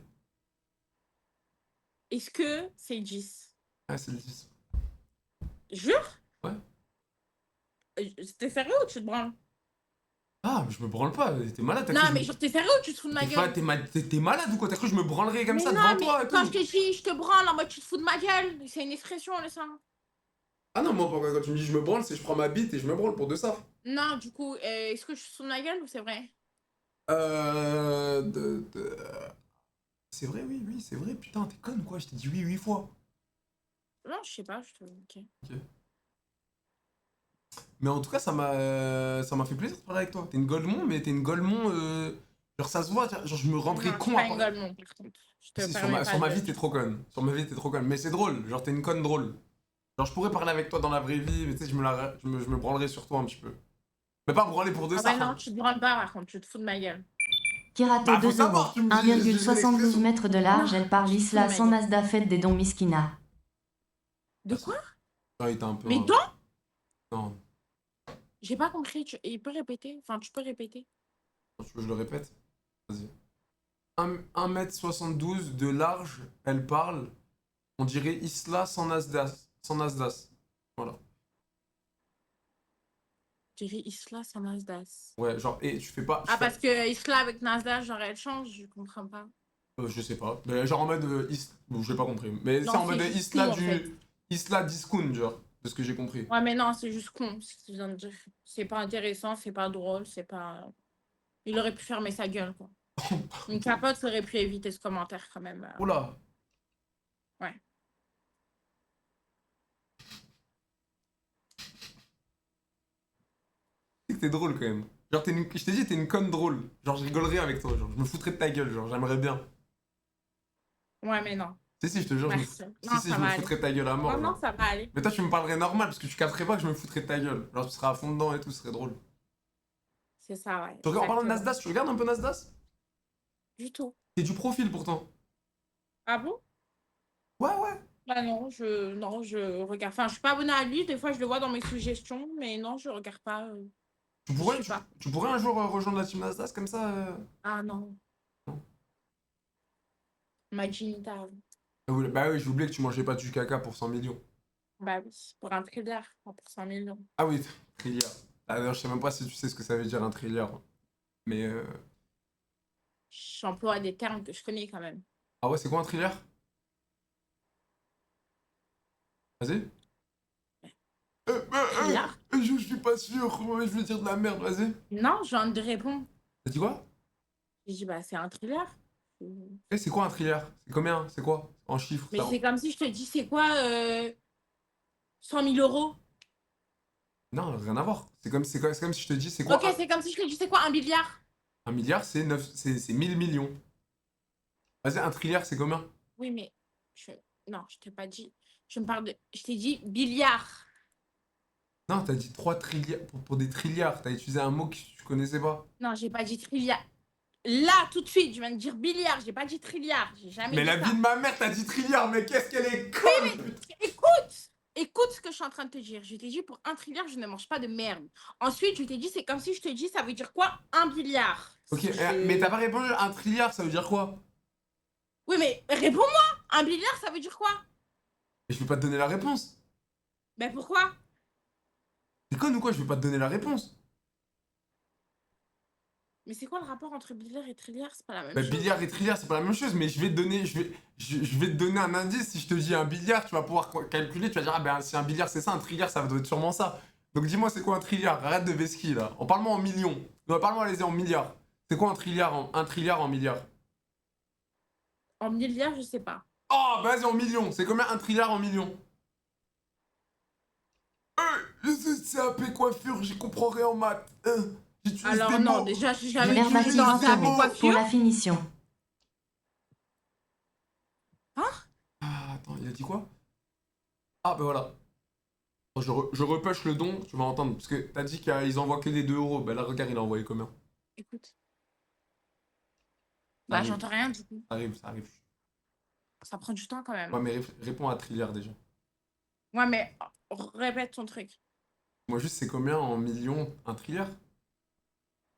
Est-ce que c'est 10? Ah, c'est le 10. Jure? Ouais. T'es sérieux ou tu te branles? Ah, mais je me branle pas. T'es malade, t'as Non, cru que mais je me- genre, t'es sérieux ou tu te fous de ma T'es fa- gueule? t'es malade ou quoi? T'as cru que je me branlerais comme Mais ça non, devant mais toi et quand tout? je te dis je te branle, en mode tu te fous de ma gueule, c'est une expression, là, ça. Ah non, moi, quand tu me dis je me branle, c'est je prends ma bite et je me branle pour de ça. Non, du coup, est-ce que je suis sous de ma gueule ou c'est vrai? Euh... de- de- C'est vrai, oui, oui, c'est vrai. Putain, t'es conne ou quoi? Je t'ai dit oui 8 fois. Non, je sais pas, ok. Mais en tout cas, ça m'a fait plaisir de parler avec toi. T'es une Golemon, mais t'es une Golemon. Genre, ça se voit. Genre, je me rendrais Non, je con suis à pas une part. golemon, par contre. Je te Si, permets pas sur ma de... vie, t'es trop conne. Sur ma vie, t'es trop conne. Mais c'est drôle. Genre, t'es une conne drôle. Genre, je pourrais parler avec toi dans la vraie vie, mais tu sais, je me branlerais sur toi un petit peu. Mais pas branler pour de Ah ça. ouais, non, tu te branles pas, par contre, tu te fous de ma gueule. Kirato Bah, faut 2 euros. savoir, tu me dis, j'ai 1,72 l'expression. mètres de large, Non, elle parle je Isla suis sans ma Mazda fête des dons Miskina. De quoi? Ah, il était un peu. Mais donc, Non, j'ai pas compris, il peut répéter? Enfin, tu peux répéter. tu veux que je le répète? Vas-y. 1,72 m de large, elle parle. On dirait Isla sans Nasdaq. Sans Nasdaq. Voilà. Je dirais Isla sans Nasdaq. Ouais, genre, et tu fais pas. Ah, parce que Isla avec Nasdaq, genre, elle change, je comprends pas. Je sais pas. Mais genre en mode Bon, j'ai pas compris. Mais c'est Non, en c'est mode juste Isla con, en fait. Isla Discount, genre, de ce que j'ai compris. Ouais, mais non, c'est juste con, ce que tu viens de dire. C'est pas intéressant, c'est pas drôle, c'est pas... Il aurait pu fermer sa gueule, quoi. Une capote aurait pu éviter ce commentaire, quand même. Oula. Ouais. C'est que t'es drôle quand même. Genre, je t'ai dit, t'es une conne drôle. Genre, je rigolerais avec toi. Genre, je me foutrais de ta gueule. Genre, j'aimerais bien. Ouais, mais non. Si, je te jure, Merci. Non, si, ça je me va foutrais de ta gueule à mort. Non, non, genre. ça va aller. Mais toi, tu me parlerais normal parce que tu capterais pas que je me foutrais de ta gueule. Genre, tu serais à fond dedans et tout, ce serait drôle. C'est ça, ouais. En parlant de exactement. Nasdaq, tu regardes un peu Nasdaq? Du tout. T'es du profil pourtant. Ah bon? Ouais, ouais. Bah non, je regarde. Enfin, je suis pas abonnée à lui, des fois je le vois dans mes suggestions, mais non, je regarde pas. Tu Je pourrais, suis pas. tu pourrais un jour rejoindre la team Nasdaq comme ça Ah non. Non. Maginita. Bah oui, j'ai oublié que tu mangeais pas du caca pour 100 millions. Bah oui, pour un thriller, pas pour 100 millions. Ah oui, trilliard. Ah, d'ailleurs, je sais même pas si tu sais ce que ça veut dire un trilliard. Mais J'emploie des termes que je connais quand même. Ah ouais, c'est quoi un trilliard? Vas-y. Trilliard? Je suis pas sûr. Ouais, je vais dire de la merde, vas-y. Non, je viens de répondre. T'as dit quoi? J'ai dit, bah c'est un thriller. C'est quoi un trilliard? C'est combien? C'est quoi? En chiffres? Mais ça... c'est comme si je te dis, c'est quoi 100 000 euros? Non, rien à voir. C'est comme si je te dis, c'est quoi? Ok, c'est comme si je te dis, c'est quoi 1 milliard? 1 milliard, c'est 1000 millions. Vas-y, un trilliard, c'est combien? Oui, mais non, je t'ai pas dit. Je me parle de. Je t'ai dit billard. Non, t'as dit 3 trilliards pour des trilliards. T'as utilisé un mot que tu connaissais pas. Non, j'ai pas dit trilliard. Là, tout de suite, je viens de dire billard. J'ai pas dit trilliard. J'ai jamais Mais dit la ça. vie de ma mère, t'as dit trilliard, mais qu'est-ce qu'elle est conne, putain. Écoute ce que je suis en train de te dire. Je t'ai dit pour un trilliard, je ne mange pas de merde. Ensuite, je t'ai dit, c'est comme si je te dis, ça veut dire quoi un billard? Ok, mais t'as pas répondu. Un trilliard, ça veut dire quoi? Oui, mais réponds-moi. Un billard, ça veut dire quoi? Mais je vais pas te donner la réponse. Ben pourquoi? T'es conne ou quoi? Je vais pas te donner la réponse. Mais c'est quoi le rapport entre billard et trilliard? C'est pas la même Bah, chose. billard et trilliard, c'est pas la même chose, mais je vais te donner, je vais te donner un indice. Si je te dis un billard, tu vas pouvoir calculer, tu vas dire, ah ben si un billard c'est ça, un trilliard ça doit être sûrement ça. Donc dis-moi, c'est quoi un trilliard? Arrête de vesquiller là. Parle-moi en millions. Non, parle-moi, allez-y, en milliards. C'est quoi un trilliard en milliards? En milliard, je sais pas. Oh, bah vas-y, en millions. C'est combien un trilliard en millions? C'est AP coiffure, j'y comprends rien en maths. J'utilise Alors des non, mots. déjà, je suis jamais Verbati utilisé dans 20 ta euros pour coiffure. la finition. Ah, attends, il a dit quoi? Ah, bah voilà. Je repêche le don, tu vas entendre. Parce que t'as dit qu'ils envoient que des 2 euros. Bah là, regarde, il a envoyé combien? Écoute. Bah, arrive. j'entends rien du coup. Ça arrive. Ça prend du temps quand même. Ouais, mais réponds à trilliard déjà. Ouais, mais Répète ton truc. Moi, juste, c'est combien en millions? Un trilliard?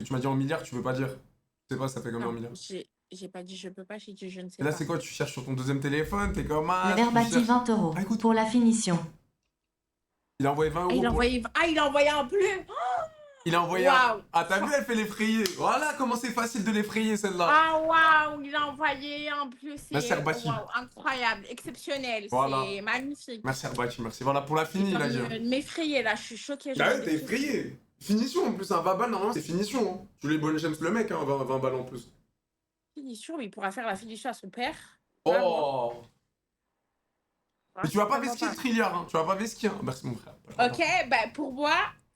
Tu m'as dit en milliards, tu veux pas dire. Je sais pas, ça fait combien en Non, milliards? j'ai pas dit je peux pas, j'ai dit je ne sais Et là, pas. c'est quoi? Tu cherches sur ton deuxième téléphone? T'es comme Le tu Herbati cherches- 20 euros. Ah, écoute. Pour la finition. Il a envoyé 20 Ah, euros il a pour... envoyé, il a envoyé un bleu. Il a envoyé Waouh. Ah, t'as vu, elle fait l'effrayer. Voilà comment c'est facile de l'effrayer, celle-là. Ah waouh, il a envoyé un bleu, Merci, c'est Herbati. waouh, incroyable, exceptionnel, Voilà. c'est magnifique. Merci, Herbati, merci. Voilà, pour la Il finie, est en là, train de m'effrayer là, je suis choquée. Ah j'ai ouais, t'es envie de- effrayé. Finition en plus, un 20 balles, normalement, c'est finition. Hein. Tu les bonnes James le mec, hein, 20 balles en plus. Finition, mais il pourra faire la finition à son père. Pas moi. Oh. Ah, Mais tu vas pas vraiment vesquer le trilliard, hein. Tu vas pas vesquer. Hein. Merci, mon frère. Ok, bah pour moi,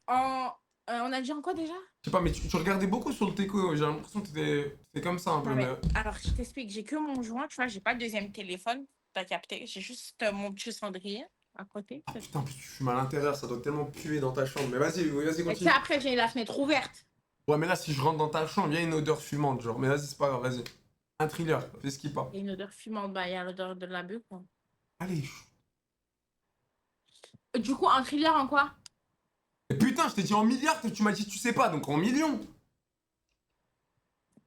on a dit en quoi déjà? Je sais pas, mais tu regardais beaucoup sur le Teco. J'ai l'impression que t'étais comme ça un peu. Non, mais Mais... alors, je t'explique, j'ai que mon joint, tu vois, j'ai pas de deuxième téléphone, t'as capté, j'ai juste mon petit cendrier à côté. Ah, putain, en plus, tu fumes à l'intérieur, ça doit tellement puer dans ta chambre. Mais vas-y, vas-y, Et tu continue. sais, après, j'ai la fenêtre ouverte. Ouais, mais là, si je rentre dans ta chambre, il y a une odeur fumante, genre. Mais vas-y, c'est pas grave, vas-y. Un thriller, fais ce qu'il pas. Il y a une odeur fumante, bah, il y a l'odeur de la bœuf, quoi. Allez. Du coup, un thriller en quoi? Mais putain, je t'ai dit en milliards, tu m'as dit tu sais pas, donc en millions.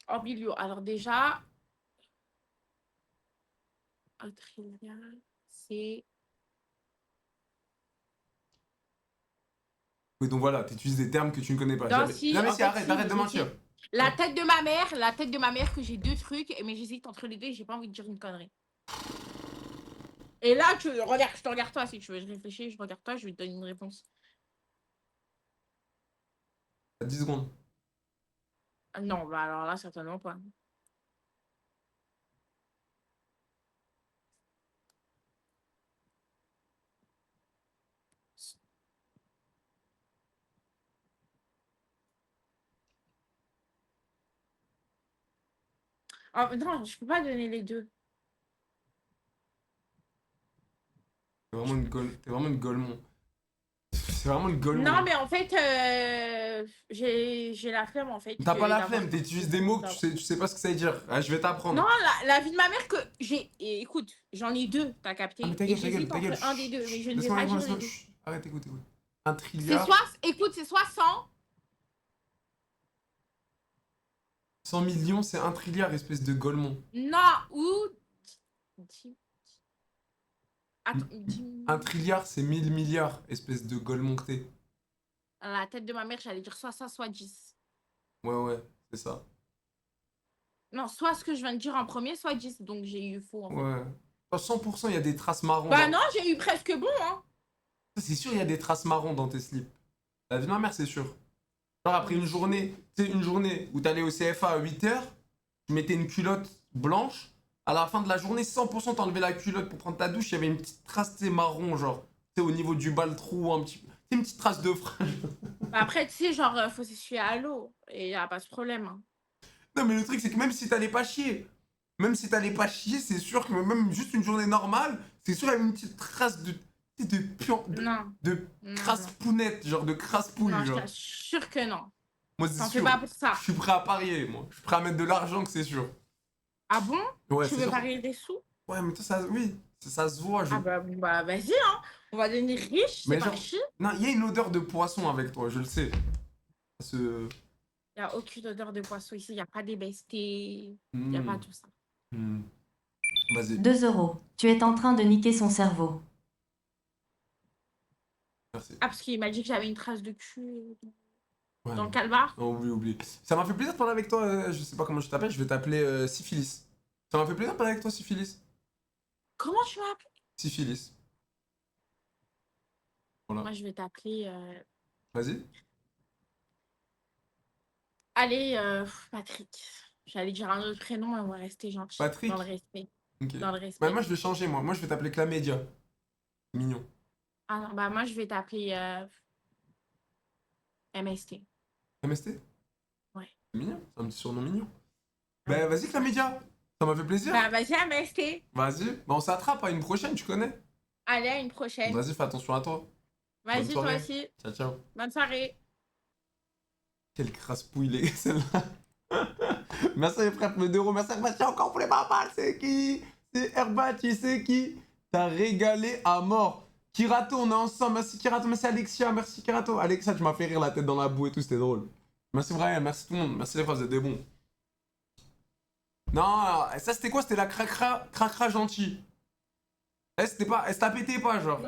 En milieu. Alors, déjà, un thriller, c'est. Oui, donc voilà, t'utilises des termes que tu ne connais pas. Non, si, non mais en si, fait, arrête, si, arrête de si, mentir. La tête de ma mère, que j'ai deux trucs, mais j'hésite entre les deux et j'ai pas envie de dire une connerie. Et là, regarde, je te regarde toi si tu veux. Je réfléchis, je regarde toi, je vais te donner une réponse. 10 secondes. Non, bah alors là, certainement pas. Oh, non, je peux pas donner les deux. T'es vraiment une golemon. C'est vraiment une golemon. Non, mais en fait, j'ai la flemme, en fait. T'as pas la d'avoir- flemme, t'utilises des mots que tu sais pas ce que ça veut dire. Ah, je vais t'apprendre. Non, la vie de ma mère que j'ai. Et écoute, j'en ai deux, t'as capté. Ah, mais ta Et gueule, ta gueule, j'hésite ta gueule. entre un des deux, mais je ne vais Laisse-moi, pas dire laisse-moi, les deux. chut. Arrête, écoute. Un C'est trilliard. soit, écoute, c'est soit 100. 100 millions, c'est un trilliard, espèce de golemon. Non, ou. Attends, Un trilliard, c'est 1000 milliards, espèce de golemon que t'es. à la tête de ma mère, j'allais dire soit ça, soit 10. Ouais, c'est ça. Non, soit ce que je viens de dire en premier, soit 10. Donc j'ai eu faux. En fait. Ouais. À 100%, il y a des traces marron. Bah dans- non, j'ai eu presque bon, hein. C'est sûr, il y a des traces marron dans tes slips. La vie de ma mère, c'est sûr. Genre, après une journée, tu sais, une journée où t'allais au CFA à 8h, tu mettais une culotte blanche. À la fin de la journée, 100% t'enlevais la culotte pour prendre ta douche, il y avait une petite trace, tu sais, marron, genre. Tu sais, au niveau du bas le trou, un petit. C'est une petite trace de frein. Bah après, tu sais, genre, faut s'essuyer à l'eau. Et y a pas ce problème. Hein. Non, mais le truc, c'est que même si t'allais pas chier, c'est sûr que même juste une journée normale, c'est sûr qu'il y avait une petite trace de pion, Non. de Non, crasse-pounette, genre de crasse-pouille, non, je genre. t'assure que non. Moi, c'est T'en fais sûr. pas pour ça. Je suis prêt à parier, moi. Je suis prêt à mettre de l'argent, que c'est sûr. Ah bon? Ouais, Tu c'est veux sûr. parier des sous? Ouais, mais toi, ça, oui, ça se voit. Ah bah vas-y, hein. On va devenir riche, Mais c'est pas genre- chi. Non, il y a une odeur de poisson avec toi, je le sais. Y a aucune odeur de poisson ici. Y a pas des bestiés. Y a pas tout ça. Vas-y, 2 euros. Tu es en train de niquer son cerveau. merci. Ah, parce qu'il m'a dit que j'avais une trace de cul Ouais, dans le calbar. non, oublie. Ça m'a fait plaisir de parler avec toi. Je sais pas comment je t'appelle, je vais t'appeler Syphilis. Ça m'a fait plaisir de parler avec toi, Syphilis. Comment tu m'as appelé? Syphilis. Voilà. Moi, je vais t'appeler. Vas-y. Allez, Patrick. J'allais dire un autre prénom, mais on va rester gentil. Patrick? Dans le respect. Ok. Dans le respect. Bah, moi, je vais changer, moi. Moi, je vais t'appeler Clamédia. Mignon. Ah non, bah moi, je vais t'appeler MST. MST? Ouais. C'est mignon, c'est un petit surnom mignon. Bah, vas-y, Clamédia. Ça m'a fait plaisir. Bah, vas-y, MST. Vas-y. Bah, on s'attrape à une prochaine, tu connais. Allez, à une prochaine. Vas-y, fais attention à toi. Vas-y, bonne toi soirée. aussi. Ciao, ciao. Bonne soirée. Quelle crasse-pouille, les gars, celle-là. Merci, les frères, le 2 euros. Merci, Herbati, encore pour les babales. C'est qui? C'est Herbati, c'est qui? T'as régalé à mort. Kirato, on est ensemble. Merci Kirato, merci Alexia, merci Kirato. Alexia, tu m'as fait rire la tête dans la boue et tout, c'était drôle. Merci Brian, merci tout le monde. Merci les frères, vous êtes des bons. Non, ça c'était quoi? C'était la cracra gentil. C'était pas. Elle se tapait pas, genre.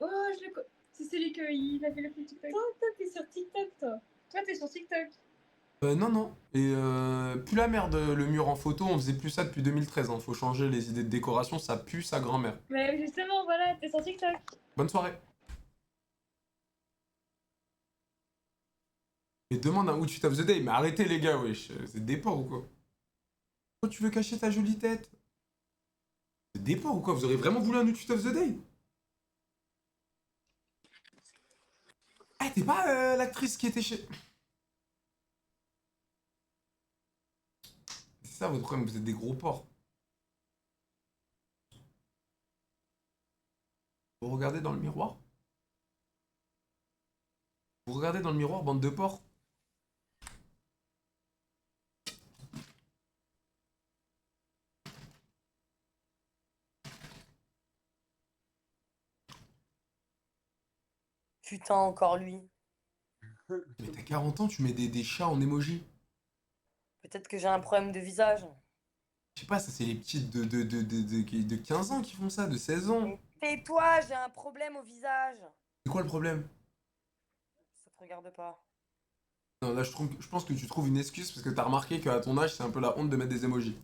Oh, je le c'est celui qui a fait le petit TikTok. Toi, t'es sur TikTok, toi. Toi, t'es sur TikTok. Non. Et plus la merde, le mur en photo, on faisait plus ça depuis 2013. Hein. Faut changer les idées de décoration, ça pue sa grand-mère. Mais justement, voilà, t'es sur TikTok. Bonne soirée. Et demande un Outfit of the Day. Mais arrêtez les gars, wesh. C'est des porcs ou quoi? Pourquoi tu veux cacher ta jolie tête? C'est des porcs ou quoi? Vous aurez vraiment voulu un Outfit of the Day? Ah, t'es pas l'actrice qui était chez... C'est ça votre problème, vous êtes des gros porcs. Vous regardez dans le miroir? Vous regardez dans le miroir, bande de porcs? Putain, encore lui. Mais t'as 40 ans, tu mets des chats en emoji. Peut-être que j'ai un problème de visage. Je sais pas, ça c'est les petites de 15 ans qui font ça, de 16 ans. Mais tais-toi, j'ai un problème au visage. C'est quoi le problème? Ça te regarde pas. Non, là je pense que tu trouves une excuse parce que t'as remarqué qu'à ton âge c'est un peu la honte de mettre des emojis.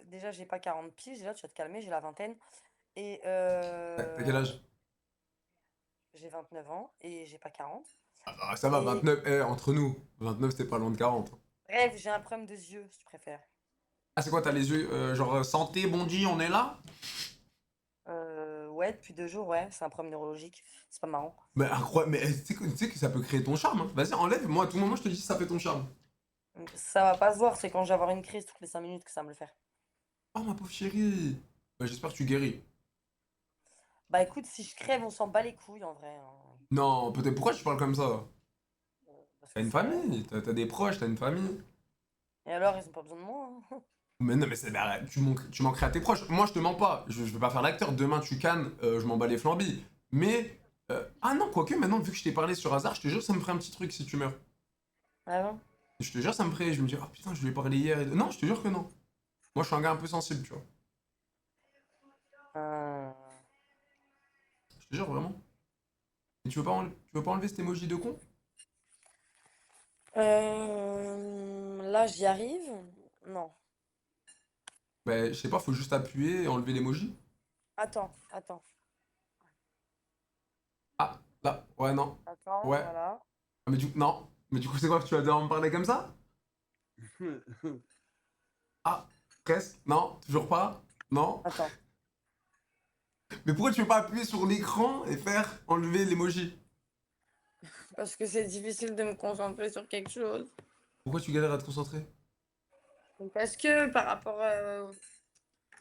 Déjà, j'ai pas 40 piges, là, tu vas te calmer, j'ai la vingtaine. Et T'as quel âge? j'ai 29 ans et j'ai pas 40. Ah, ça va, 29, entre nous. 29 c'était pas loin de 40. Bref, j'ai un problème de yeux, si tu préfères. Ah c'est quoi, t'as les yeux, genre santé, bondi, on est là? Ouais, depuis 2 jours, ouais, c'est un problème neurologique. C'est pas marrant. Mais incroyable, mais tu sais que ça peut créer ton charme. Hein. Vas-y, enlève, moi à tout moment je te dis ça fait ton charme. Ça va pas se voir, c'est quand je vais avoir une crise toutes les 5 minutes que ça va me le faire. Oh ma pauvre chérie. Bah, j'espère que tu guéris. Bah écoute, si je crève, on s'en bat les couilles en vrai. Hein. Non, peut-être pourquoi tu parles comme ça? Parce T'as que une c'est- famille, t'as des proches, t'as une famille. Et alors, ils ont pas besoin de moi. Hein. Mais non, mais tu manquerais à tes proches. Moi, je te mens pas. Je veux pas faire l'acteur. Demain, tu cannes, je m'en bats les flambis. Mais. Ah non, quoique, maintenant, vu que je t'ai parlé sur hasard, je te jure, ça me ferait un petit truc si tu meurs. Ah bon? Je te jure, ça me ferait. Je me dis, oh putain, je lui ai parlé hier. Non, je te jure que non. Moi, je suis un gars un peu sensible, tu vois. Je te jure, vraiment. Et tu veux pas enlever cet emoji de con? Là, j'y arrive? Non. Bah, je sais pas, faut juste appuyer et enlever l'emoji. Attends. Ah, là, ouais, non. Attends, Ouais. voilà. Ah, mais non. Mais du coup, c'est quoi que tu vas devoir me parler comme ça? Ah, presque. Non, toujours pas. Non. Attends. Mais pourquoi tu veux pas appuyer sur l'écran et faire enlever l'emoji? Parce que c'est difficile de me concentrer sur quelque chose. Pourquoi tu galères à te concentrer? Parce que par rapport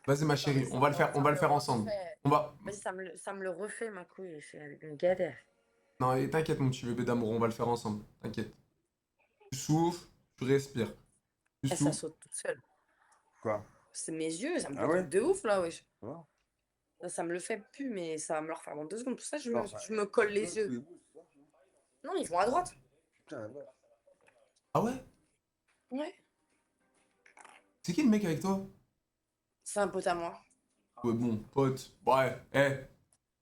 Vas-y, ma chérie, on va le faire ensemble. On va. Vas-y, ça me le refait, ma couille, c'est une galère. Non, et t'inquiète, mon petit bébé d'amour, on va le faire ensemble. T'inquiète. Tu souffles, tu respires. Tu Et ça souffles. saute toute seule. Quoi? C'est mes yeux, ça me Ah bloque ouais? de ouf, là, wesh. Ouais. Ça me le fait plus, mais ça va me le refaire dans 2 secondes. Pour ça, je Non, ça- me colle les yeux. Non, ils vont à droite. Putain, ouais. Ah ouais? Ouais. C'est qui le mec avec toi? C'est un pote à moi. Ouais, bon, pote. Ouais,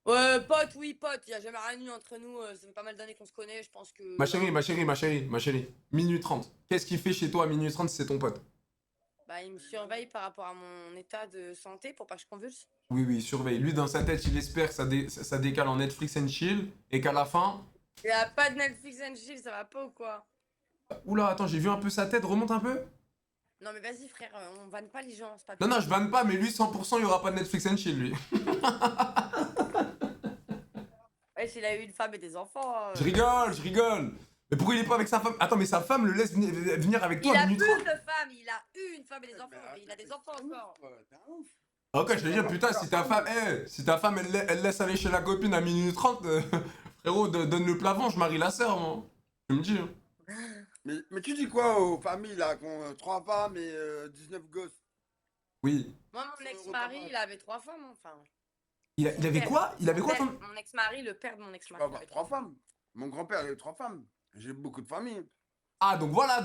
Ouais, pote, oui, pote. Y a jamais rien eu entre nous. Ça fait pas mal d'années qu'on se connaît. Je pense que. Ma chérie. Minuit 30. Qu'est-ce qu'il fait chez toi à minuit 30 si c'est ton pote? Bah, il me surveille par rapport à mon état de santé pour pas que je convulse. Oui, surveille. Lui, dans sa tête, il espère que ça décale en Netflix and chill et qu'à la fin. Y a pas de Netflix and chill, ça va pas ou quoi? Oula, attends, j'ai vu un peu sa tête, remonte un peu. Non, mais vas-y, frère, on vanne pas les gens, c'est pas Non, je vanne pas, mais lui, 100%, il y aura pas de Netflix and chill, lui. Ouais, s'il a eu une femme et des enfants. Je rigole. Mais pourquoi il est pas avec sa femme? Attends, mais sa femme le laisse venir avec toi Il à a minuit plus 30. de femme, il a eu une femme et des enfants, mais il a des enfants encore. T'es un ouf. Ok, je te dis, putain, si ta femme, elle laisse aller chez la copine à minuit 30, frérot, donne le plafond, je marie la sœur, moi. Tu me dis. Hein. Mais tu dis quoi aux familles là, qui ont 3 femmes et 19 gosses? Oui. Moi, mon ex-mari, il avait 3 femmes, enfin. Il avait quoi? Il avait quoi ton... Mon ex-mari, le père de mon Je peux ex-mari. avoir 3 femmes. Mon grand-père, il a eu 3 femmes. J'ai beaucoup de familles. Ah, donc voilà,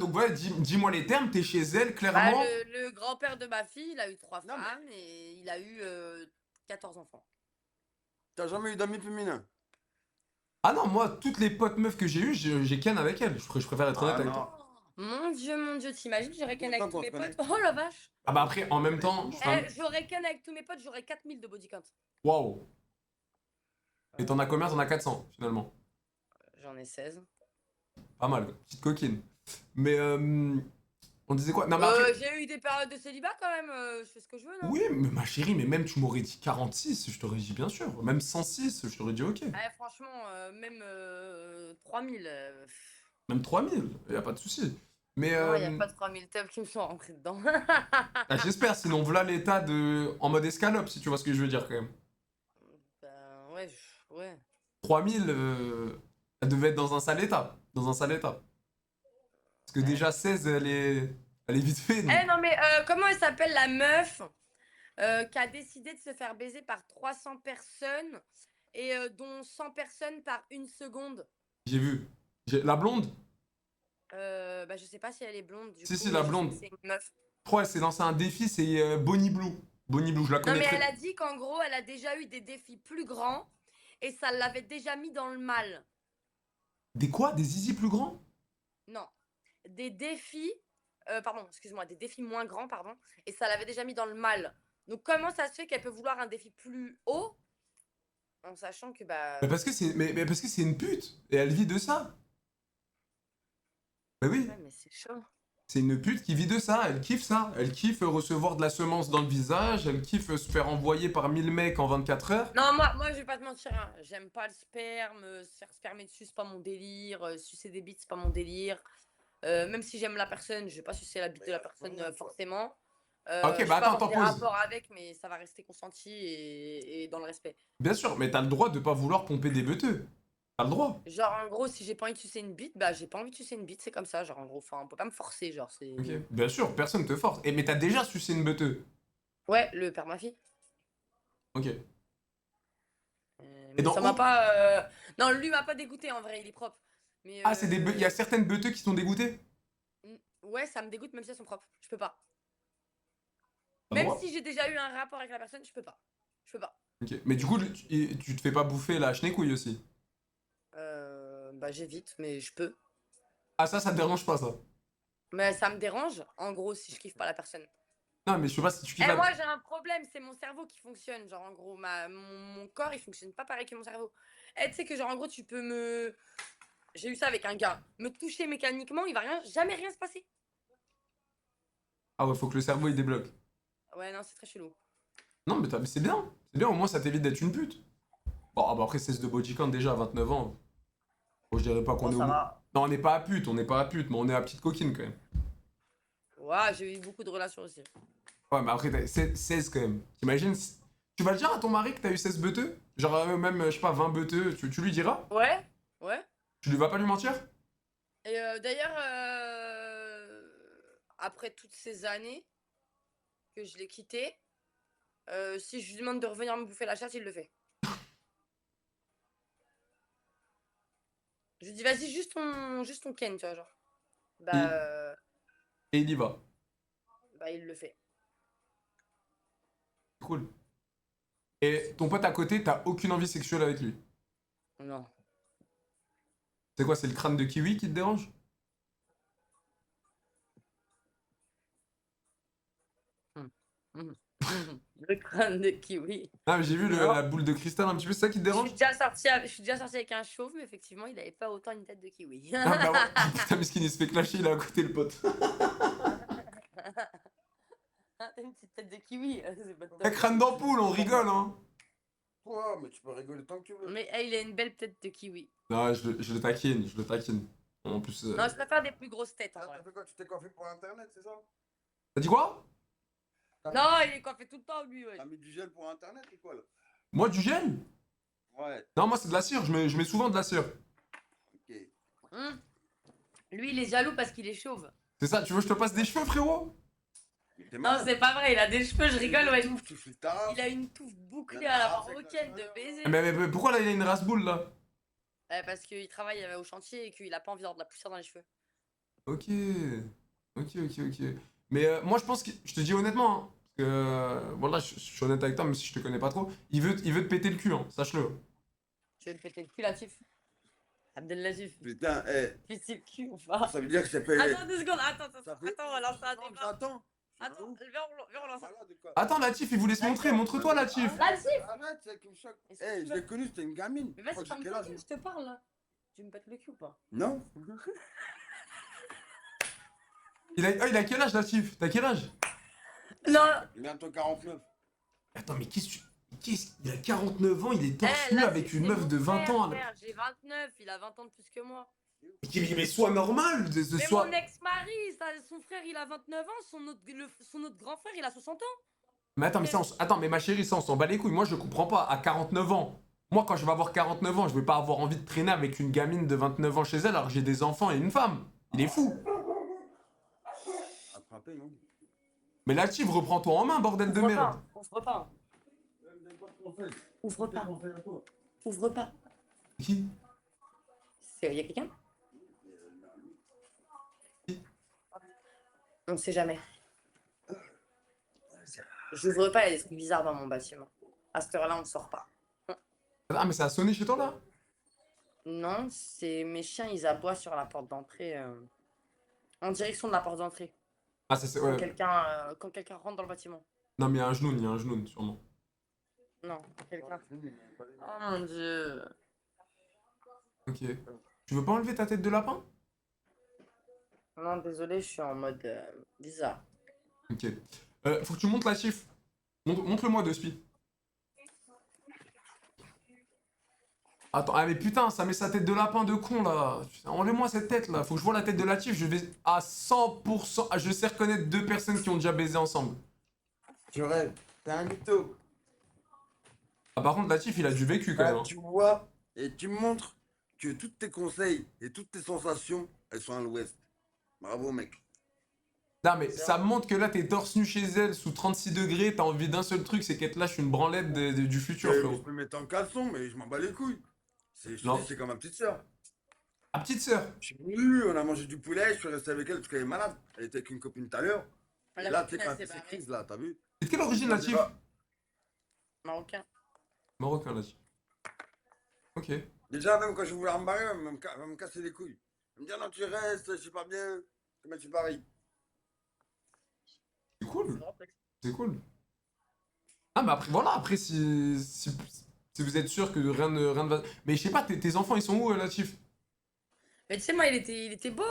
dis-moi les termes, t'es chez elle, Bah, clairement. le grand-père de ma fille, il a eu 3 Non, mais- femmes et il a eu 14 enfants. T'as jamais eu d'amis féminins? Ah non, moi, toutes les potes meufs que j'ai eues, j'ai ken avec elles. Je préfère être honnête Ah avec non. toi. Mon dieu, t'imagines, j'aurais qu'un avec Longtemps tous mes qu'on se potes. Oh la vache! Ah bah après, en même temps, J'aurais qu'un avec tous mes potes, j'aurais 4000 de body count. waouh. Et t'en as combien? T'en as 400, finalement. J'en ai 16. Pas mal, petite coquine. Mais, on disait quoi? Non, mais après... J'ai eu des périodes de célibat quand même, je fais ce que je veux, non? Oui, mais ma chérie, mais même tu m'aurais dit 46, je t'aurais dit bien sûr. Même 106, je t'aurais dit ok. Franchement, même 3000. Même 3000, y a pas de souci. Mais Non, il n'y a pas de 3000 tubs qui me sont rentrés dedans. ah, j'espère, sinon voilà l'état de... en mode escalope, si tu vois ce que je veux dire quand même. Ben, ouais, ouais. 3000, elle devait être dans un sale état. Dans un sale état. Parce que déjà 16, elle est vite fait. Donc... Non mais comment elle s'appelle la meuf qui a décidé de se faire baiser par 300 personnes et dont 100 personnes par 1 seconde? J'ai vu. La blonde? Bah je sais pas si elle est blonde. Du Si, coup, si, la je sais blonde. que c'est une meuf. Je crois qu'elle s'est lancé un défi, c'est Bonnie Blue. Bonnie Blue, je la Non connais mais très... elle a dit qu'en gros elle a déjà eu des défis plus grands et ça l'avait déjà mis dans le mal. Des quoi? Des zizi plus grands? Non, des défis, pardon, excuse-moi, des défis moins grands, pardon, et ça l'avait déjà mis dans le mal. Donc comment ça se fait qu'elle peut vouloir un défi plus haut en sachant que bah... Mais parce que c'est mais parce que c'est une pute et elle vit de ça. Bah oui, Ouais, mais c'est chaud. c'est une pute qui vit de ça, elle kiffe ça. Elle kiffe recevoir de la semence dans le visage, elle kiffe se faire envoyer par 1000 mecs en 24 heures. Non, moi je vais pas te mentir, hein, j'aime pas le sperme, se faire spermer dessus, c'est pas mon délire, sucer des bites, c'est pas mon délire. Même si j'aime la personne, je vais pas sucer la bite de la personne forcément. Ok, Je bah peux attends, avoir des pause. rapports avec, mais ça va rester consenti et dans le respect. Bien sûr, mais t'as le droit de pas vouloir pomper des beuteux. T'as le droit. Genre en gros, si j'ai pas envie de sucer une bite, bah j'ai pas envie de sucer une bite, c'est comme ça, genre en gros, enfin on peut pas me forcer, genre c'est... Ok, bien sûr, personne te force. Et mais t'as déjà sucé une beuteux. Ouais, le père de ma fille. Ok. Mais dans ça m'a où- pas... Non, lui m'a pas dégoûté en vrai, il est propre. Mais, Ah, c'est il y a certaines beuteux qui sont dégoûtées. Ouais, ça me dégoûte même si elles sont propres, je peux pas. T'as le Même droit. si j'ai déjà eu un rapport avec la personne, je peux pas. Je peux pas. Ok, mais du coup, tu te fais pas bouffer la chenecouille aussi. Bah j'évite, mais je peux. Ah, ça te dérange pas, ça. Mais ça me dérange, en gros, si je kiffe pas la personne. Non, mais je sais pas si tu kiffes Eh, la... moi j'ai un problème, c'est mon cerveau qui fonctionne. Genre en gros, mon corps il fonctionne pas pareil que mon cerveau. Eh, tu sais que genre en gros, tu peux me. J'ai eu ça avec un gars. Me toucher mécaniquement, il va jamais rien se passer. Ah ouais, faut que le cerveau il débloque. Ouais, non, c'est très chelou. Non, mais c'est bien. C'est bien, au moins ça t'évite d'être une pute. Bon, ah bah après, 16 de body count déjà à 29 ans. Bon, je dirais pas qu'on Bon, est ça au... va. Non, on n'est pas à pute, mais on est à petite coquine quand même. Ouais, j'ai eu beaucoup de relations aussi. Ouais, mais après, t'as 16 quand même. T'imagines Tu vas le dire à ton mari que t'as eu 16 beuteux? Genre, même, je sais pas, 20 beuteux, tu lui diras? Ouais, ouais. Tu lui vas pas lui mentir? Et d'ailleurs, après toutes ces années que je l'ai quitté, si je lui demande de revenir me bouffer la chatte, il le fait. Je lui dis, vas-y, juste ton ken, tu vois, genre. Bah, Et il y va. bah, il le fait. Cool. Et ton pote à côté, t'as aucune envie sexuelle avec lui? Non. C'est quoi, c'est le crâne de kiwi qui te dérange? Le crâne de kiwi. Ah, mais j'ai vu Non. la boule de cristal un petit peu, c'est ça qui te Je dérange? suis déjà sortie avec un chauve, mais effectivement, il avait pas autant une tête de kiwi. Ah bah ouais, putain, miskin, il se fait clasher, il est à côté le pote. T'as une petite tête de kiwi. C'est pas top. Un crâne d'ampoule, on rigole, hein. Ouais, mais tu peux rigoler tant que tu veux. Mais il a une belle tête de kiwi. Non, je le taquine, je le taquine. En plus... Non, je préfère des plus grosses têtes. En Ah, vrai. t'as fait quoi? Tu t'es coiffé pour internet, c'est ça? T'as dit quoi? Non, il est coiffé tout le temps, lui, ouais. T'as mis du gel pour internet ou quoi là? Moi, du gel? Ouais, Non, moi, c'est de la cire, je mets souvent de la cire. ok. Lui, il est jaloux parce qu'il est chauve. C'est ça, tu veux que je te passe des cheveux, frérot? Mais T'es Non, malade. c'est pas vrai, il a des cheveux, je rigole, ouais. Tu fais ta Il a une touffe bouclée à la marocaine de baiser. Mais pourquoi là il a une race-boule là? Parce qu'il travaille au chantier et qu'il a pas envie d'avoir de la poussière dans les cheveux. Ok. Ok. Mais moi je pense que. Je te dis honnêtement, hein, parce que. Bon là je suis honnête avec toi, même si je te connais pas trop. Il veut te péter le cul, hein, sache-le. Tu veux me péter le cul, Latif? Abdelatif, Putain, péter le cul ou pas? ça veut dire que ça fait. Attends 2 secondes, attends, on va lancer un Non, débat. j'attends. Attends, viens, on lance un. Malade ou quoi? Attends, Latif, il voulait se montrer. Montre-toi, Latif. Latif. Arrête, c'est qui me choque. Est-ce que tu Je veux- l'ai connu, c'était une gamine. Mais Je crois vas-y, que j'ai quel âge, je te parle là. Tu me pètes le cul ou pas? Non. Il a quel âge, Latif? T'as quel âge? Non. Bientôt 49. Attends, mais il a 49 ans, il est torse Eh, nu Latif, avec une c'est meuf mon de 20 frère, ans. frère, j'ai 29, il a 20 ans de plus que moi. Mais sois normal, Mais sois. mon ex-mari, son frère il a 29 ans, son autre grand frère il a 60 ans. Mais attends, attends, mais ma chérie, ça on s'en bat les couilles. Moi je comprends pas. À 49 ans, moi quand je vais avoir 49 ans, je vais pas avoir envie de traîner avec une gamine de 29 ans chez elle alors que j'ai des enfants et une femme. Il est fou. Attrapé, non? Mais Latif, reprends-toi en main, bordel de merde. Ouvre pas. Ouvre pas. Ouvre pas. Qui? Y'a quelqu'un? On sait jamais. J'ouvre pas, il y a des trucs bizarres dans mon bâtiment. À cette heure-là, on ne sort pas. Ah, mais ça a sonné chez toi là? Non, c'est mes chiens, ils aboient sur la porte d'entrée. En direction de la porte d'entrée. Ah, c'est. Quand Ouais. quelqu'un rentre dans le bâtiment. Non, mais il y a un genou, sûrement. Non, quelqu'un. Oh mon dieu. Ok. Tu veux pas enlever ta tête de lapin? Non, désolé, je suis en mode bizarre. Ok. Faut que tu montes Latif. Montre-le-moi de spi. Attends, ah mais putain, ça met sa tête de lapin de con là. Putain, enlève-moi cette tête là. Faut que je vois la tête de Latif. Je vais à 100%. Je sais reconnaître deux personnes qui ont déjà baisé ensemble. Tu rêves. T'es un mytho. Ah, par contre, Latif, il a du vécu quand même. Tu vois et tu me montres que tous tes conseils et toutes tes sensations, elles sont à l'ouest. Bravo, mec. Non, mais ça me montre que là, t'es torse nu chez elle, sous 36 degrés. T'as envie d'un seul truc, c'est qu'elle te lâche une branlette du futur, Je frérot. peux me mettre en caleçon, mais je m'en bats les couilles. Non. C'est comme ma petite sœur. Ah, petite sœur. Oui, on a mangé du poulet, je suis resté avec elle parce qu'elle est malade. Elle était avec une copine tout à l'heure. Et La là, tu sais, copine, quand elle elle s'est fait barrée. crise, là, t'as vu? Et de quelle origine, Latif? Marocain. Marocain, Latif. Ok. Déjà, même quand je voulais me barrer, elle va me casser les couilles. Elle me dit, ah non, tu restes, je suis pas bien. Comment tu paries? C'est cool. C'est cool. Ah, mais après, voilà, après, si vous êtes sûr que rien ne va. Mais je sais pas, tes enfants, ils sont où, Latif? Mais tu sais, moi, il était beau,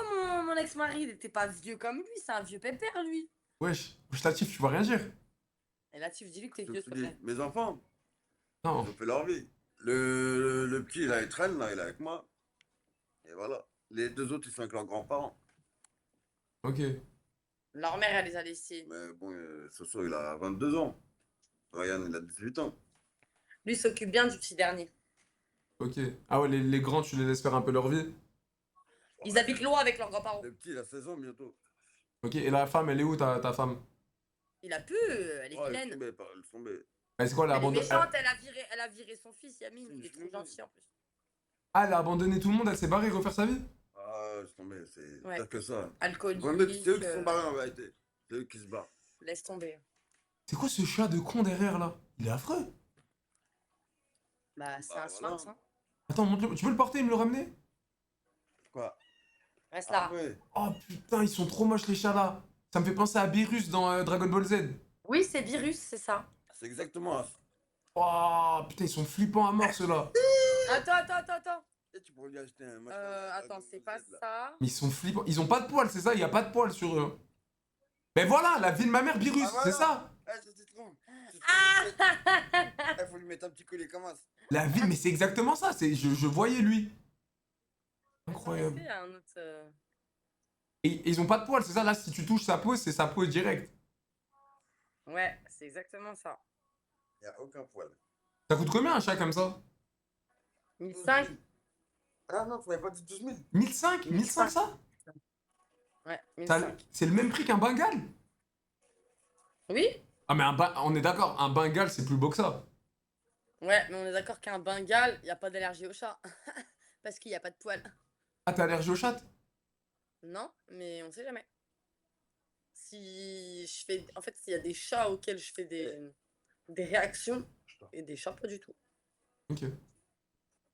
mon ex-mari. Il était pas vieux comme lui, c'est un vieux pépère, lui. Wesh, Latif, tu vas rien dire. Et là, tu dis-lui que t'es Je vieux, te s'il te dis, plaît. mes enfants, Non. ils ont fait leur vie. Le petit, là, il traîne, là, il est avec moi. Et voilà. Les deux autres, ils sont avec leurs grands-parents. Ok. Leur mère, elle les a laissés. Mais bon, Soso, il a 22 ans. Ryan, il a 18 ans. Lui, il s'occupe bien du petit dernier. Ok. Ah ouais, les grands, tu les laisses faire un peu leur vie. Ils habitent loin avec leurs grands-parents. Le petit, il a 16 ans bientôt. Ok, et la femme, elle est où, ta femme? Il a pu, elle est Oh, elle est vilaine. tombée, elle est tombée. C'est quoi, elle a Elle est abandonné. méchante, elle a viré son fils, Yamine. Il est trop gentil en plus. Ah, elle a abandonné tout le monde, elle s'est barrée refaire sa vie? Ah, je suis tombé, c'est Ouais. pire que ça. Alcoolique. Ouais, mais c'est eux qui sont barrés en vérité. C'est eux qui se barrent. Laisse tomber. C'est quoi ce chat de con derrière là? Il est affreux. Bah, c'est Bah, un voilà. sphinx, hein. Attends, montre-le. Tu peux le porter et me le ramener? Quoi? Reste là. Ah, ouais. Oh putain, ils sont trop moches les chats là. Ça me fait penser à Beerus dans Dragon Ball Z. Oui, c'est virus, c'est ça. C'est exactement ça. Oh putain, ils sont flippants à mort ceux-là. Attends. Et tu pourrais lui acheter un machin. Attends, c'est pas ça. Mais ils sont flippants. Ils ont pas de poils, c'est ça? Il y a pas de poils sur eux. Mais voilà, la vie de ma mère, Beerus, Ah, voilà. c'est ça? Eh, c'est citron. Ah Il faut lui mettre un petit collier comme ça. La vie, mais c'est exactement ça. Je voyais lui. Incroyable. C'est un autre. Et ils ont pas de poils, c'est ça? Là, si tu touches sa peau, c'est sa peau direct. Ouais, c'est exactement ça. Il n'y a aucun poil. Ça coûte combien un chat comme ça? 1005. Ah non, tu m'avais pas dit 12 000. 1005? 1005 ça? Ouais, Ça- 1005. C'est le même prix qu'un Bengale? Oui? Ah, mais on est d'accord, un Bengale, c'est plus beau que ça. Ouais, mais on est d'accord qu'un Bengale, il a pas d'allergie au chat. Parce qu'il n'y a pas de poils. Ah, t'es allergique au chat? Non, mais on sait jamais. Si je fais. En fait, s'il y a des chats auxquels je fais des réactions et des chats pas du tout. Ok.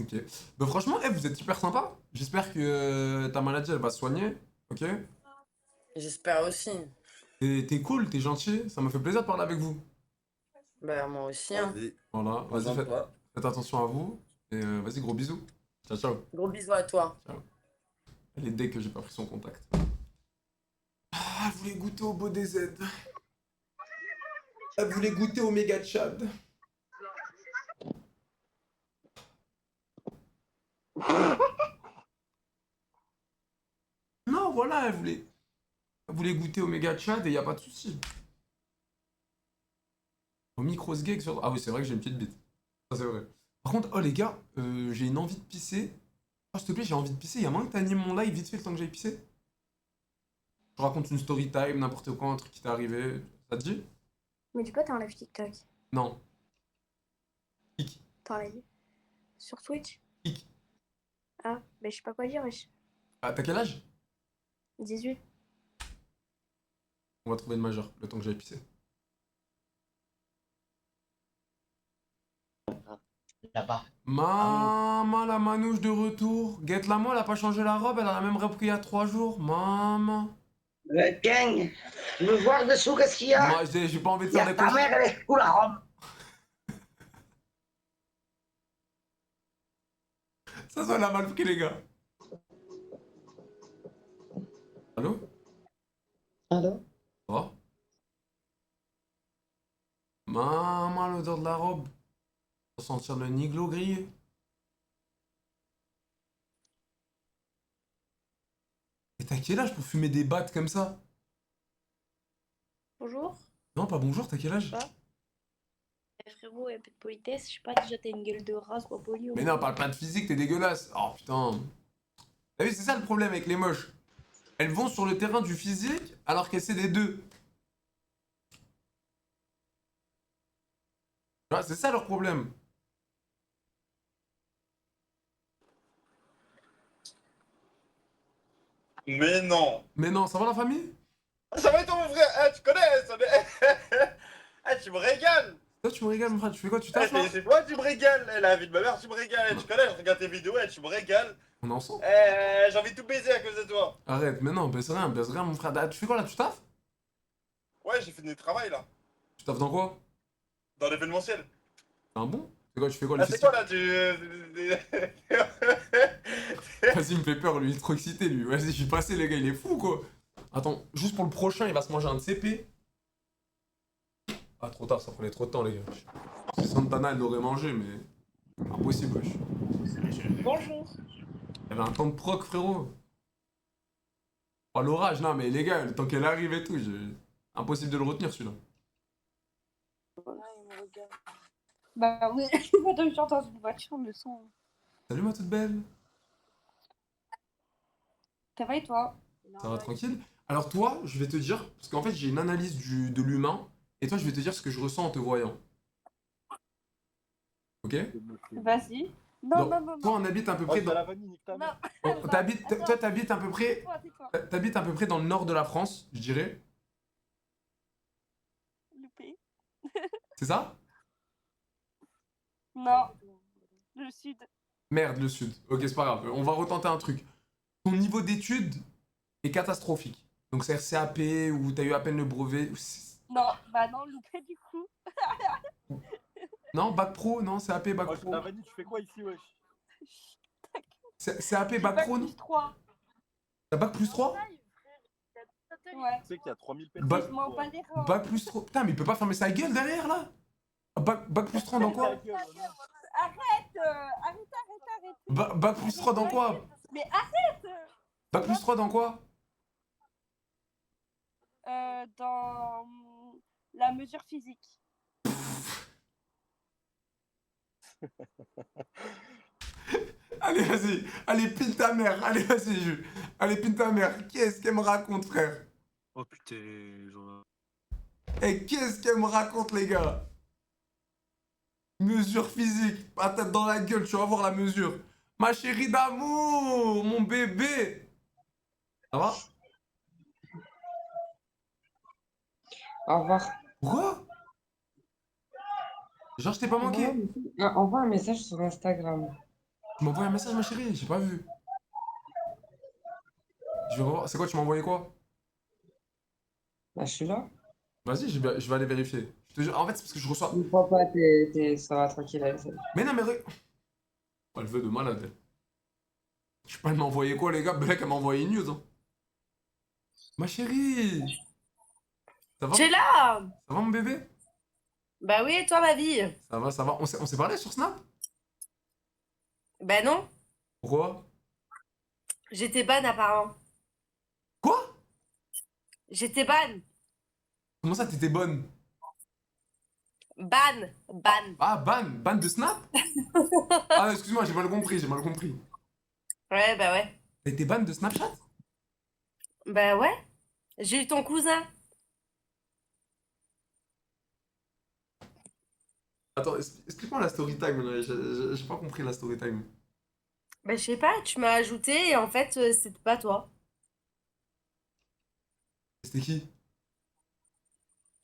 Ok. Bah, franchement, vous êtes hyper sympa. J'espère que ta maladie, elle va se soigner. Ok? J'espère aussi. T'es cool, t'es gentil. Ça m'a fait plaisir de parler avec vous. Bah, moi aussi, hein. Vas-y, Voilà, vas-y, présente-toi. faites attention à vous. Et vas-y, gros bisous. Ciao, ciao. Gros bisous à toi. Ciao. Elle est dès que j'ai pas pris son contact. Ah, elle voulait goûter au beau DZ. Elle voulait goûter au méga Chad. Non, voilà, elle voulait goûter au méga Chad et y a pas de souci. Au micro gag sur. Ah oui, c'est vrai que j'ai une petite bite. Ça, c'est vrai. Par contre, oh les gars, j'ai une envie de pisser. Oh, s'il te plaît, j'ai envie de pisser. Y'a moyen que t'animes mon live vite fait le temps que j'aille pisser? Je raconte une story time, n'importe quoi, un truc qui t'est arrivé. Ça te dit? Mais du coup, t'es en live TikTok. Non. T'es en live sur Twitch. Hic. Ah, mais je sais pas quoi dire, wesh. Ah, t'as quel âge? 18. On va trouver une majeure, le temps que j'aille pisser. Là-bas. Maman, la manouche de retour. Guette-la moi, elle a pas changé la robe, elle a la même robe qu'il y a 3 jours. Maman. Le gang, tu veux voir dessous qu'est-ce qu'il y a? Moi, j'ai pas envie de Il y faire a des ta cauchemars. mère, elle est sous la robe. Ça, ça l'a mal pris, les gars. Allô? Allô? Ça va? Maman, l'odeur de la robe. Faut sentir le niglo grillé. Et t'as quel âge pour fumer des battes comme ça? Bonjour. Non, pas bonjour, t'as quel âge? Ça va? Eh, frérot, un peu de politesse. Je sais pas, déjà t'as une gueule de race, quoi, poli. Mais non, parle pas de physique, t'es dégueulasse. Oh putain. T'as vu, c'est ça le problème avec les moches. Elles vont sur le terrain du physique alors qu'elles c'est des deux. Tu vois, c'est ça leur problème. Mais non. Mais non, ça va la famille? Ça va et toi mon frère? Eh, tu connais ça Eh, tu me régales. Toi, tu me régales, mon frère. Tu fais quoi? Tu taffes là? C'est toi, tu me régales. Eh, la vie de ma mère, tu me régales. Eh, tu connais, je regarde tes vidéos, tu me régales. On est ensemble? Eh, j'ai envie de tout baiser à cause de toi. Arrête, mais non, baisse rien, mon frère. Ah, tu fais quoi là? Tu taffes? Ouais, j'ai fait du travail là. Tu taffes dans quoi? Dans l'événementiel. T'es un bon? C'est quoi, tu fais quoi Ah, les c'est quoi festivals? là Vas-y, il me fait peur, lui, il est trop excité, lui. Vas-y, je suis passé, les gars, il est fou, quoi. Attends, juste pour le prochain, il va se manger un CP. Ah, trop tard, ça prenait trop de temps, les gars. Si Santana, elle l'aurait mangé, mais... Impossible, wesh. Bonjour. Il y avait un temps de proc, frérot. Oh, l'orage, non, mais les gars, le temps qu'elle arrive et tout, impossible de le retenir, celui-là. Bah oui, attends, je suis dans une voiture, le son. Salut, ma toute belle. Ça va et toi? Ça va tranquille? Alors toi, je vais te dire, parce qu'en fait j'ai une analyse de l'humain, et toi je vais te dire ce que je ressens en te voyant. Ok? Vas-y. Non, Donc, non, non, toi non. on habite à peu près dans... Non. Toi t'habites à peu près... Tais-toi. T'habites à peu près dans le nord de la France, je dirais. Loupé. C'est ça? Non. Le sud. Merde, le sud. Ok, c'est pas grave, on va retenter un truc. Ton niveau d'études est catastrophique. Donc c'est CAP, ou t'as eu à peine le brevet. Non, bah non, loupé du coup. Non, bac pro, non, CAP, bac pro. tu fais quoi ici, wesh? CAP, bac pro, non? Plus 3. T'as bac plus 3? Ouais. Tu sais qu'il y a 3000 personnes. Bac, Je m'en bats les reins. bac plus 3. Putain, mais il peut pas fermer sa gueule derrière là? Bac plus 3 dans quoi? Arrête, arrête. Bac plus 3 dans quoi? Mais arrête. Bac plus 3 dans quoi? Dans la mesure physique. Allez, vas-y. Allez, pine ta mère. Allez, vas-y. Allez, pine ta mère. Qu'est-ce qu'elle me raconte, frère? Oh putain, genre... Et qu'est-ce qu'elle me raconte, les gars? Mesure physique, patate dans la gueule, tu vas voir la mesure. Ma chérie d'amour, mon bébé. Ça va? Au revoir. Pourquoi? Genre, je t'ai pas manqué. Envoie un message sur Instagram. Tu m'as envoyé un message, ma chérie, j'ai pas vu. Je vais revoir. C'est quoi, tu m'as envoyé quoi? Bah, je suis là. Vas-y, je vais aller vérifier. Je te jure, en fait, c'est parce que je reçois. Ne crois pas, ça va tranquille. Allez, salut. Mais non, mais. Oh, elle veut de malade, elle. Je sais pas, elle m'a envoyé quoi, les gars? Belek, elle m'a envoyé une news, hein. Ma chérie! Ça va? Tu es là? Ça va, mon bébé? Bah oui, et toi, ma vie? Ça va, ça va. On s'est parlé sur Snap? Bah non, Pourquoi? j'étais ban apparemment. Quoi? J'étais ban. Comment ça, t'étais bonne? Ban. Ah, ban de Snap? Ah, excuse-moi, j'ai mal compris, j'ai mal compris. Ouais, bah ouais. T'étais ban de Snapchat? Bah ouais. J'ai eu ton cousin. Attends, explique-moi la story time, là. J'ai pas compris la story time. Bah je sais pas, tu m'as ajouté et en fait, c'était pas toi. C'était qui?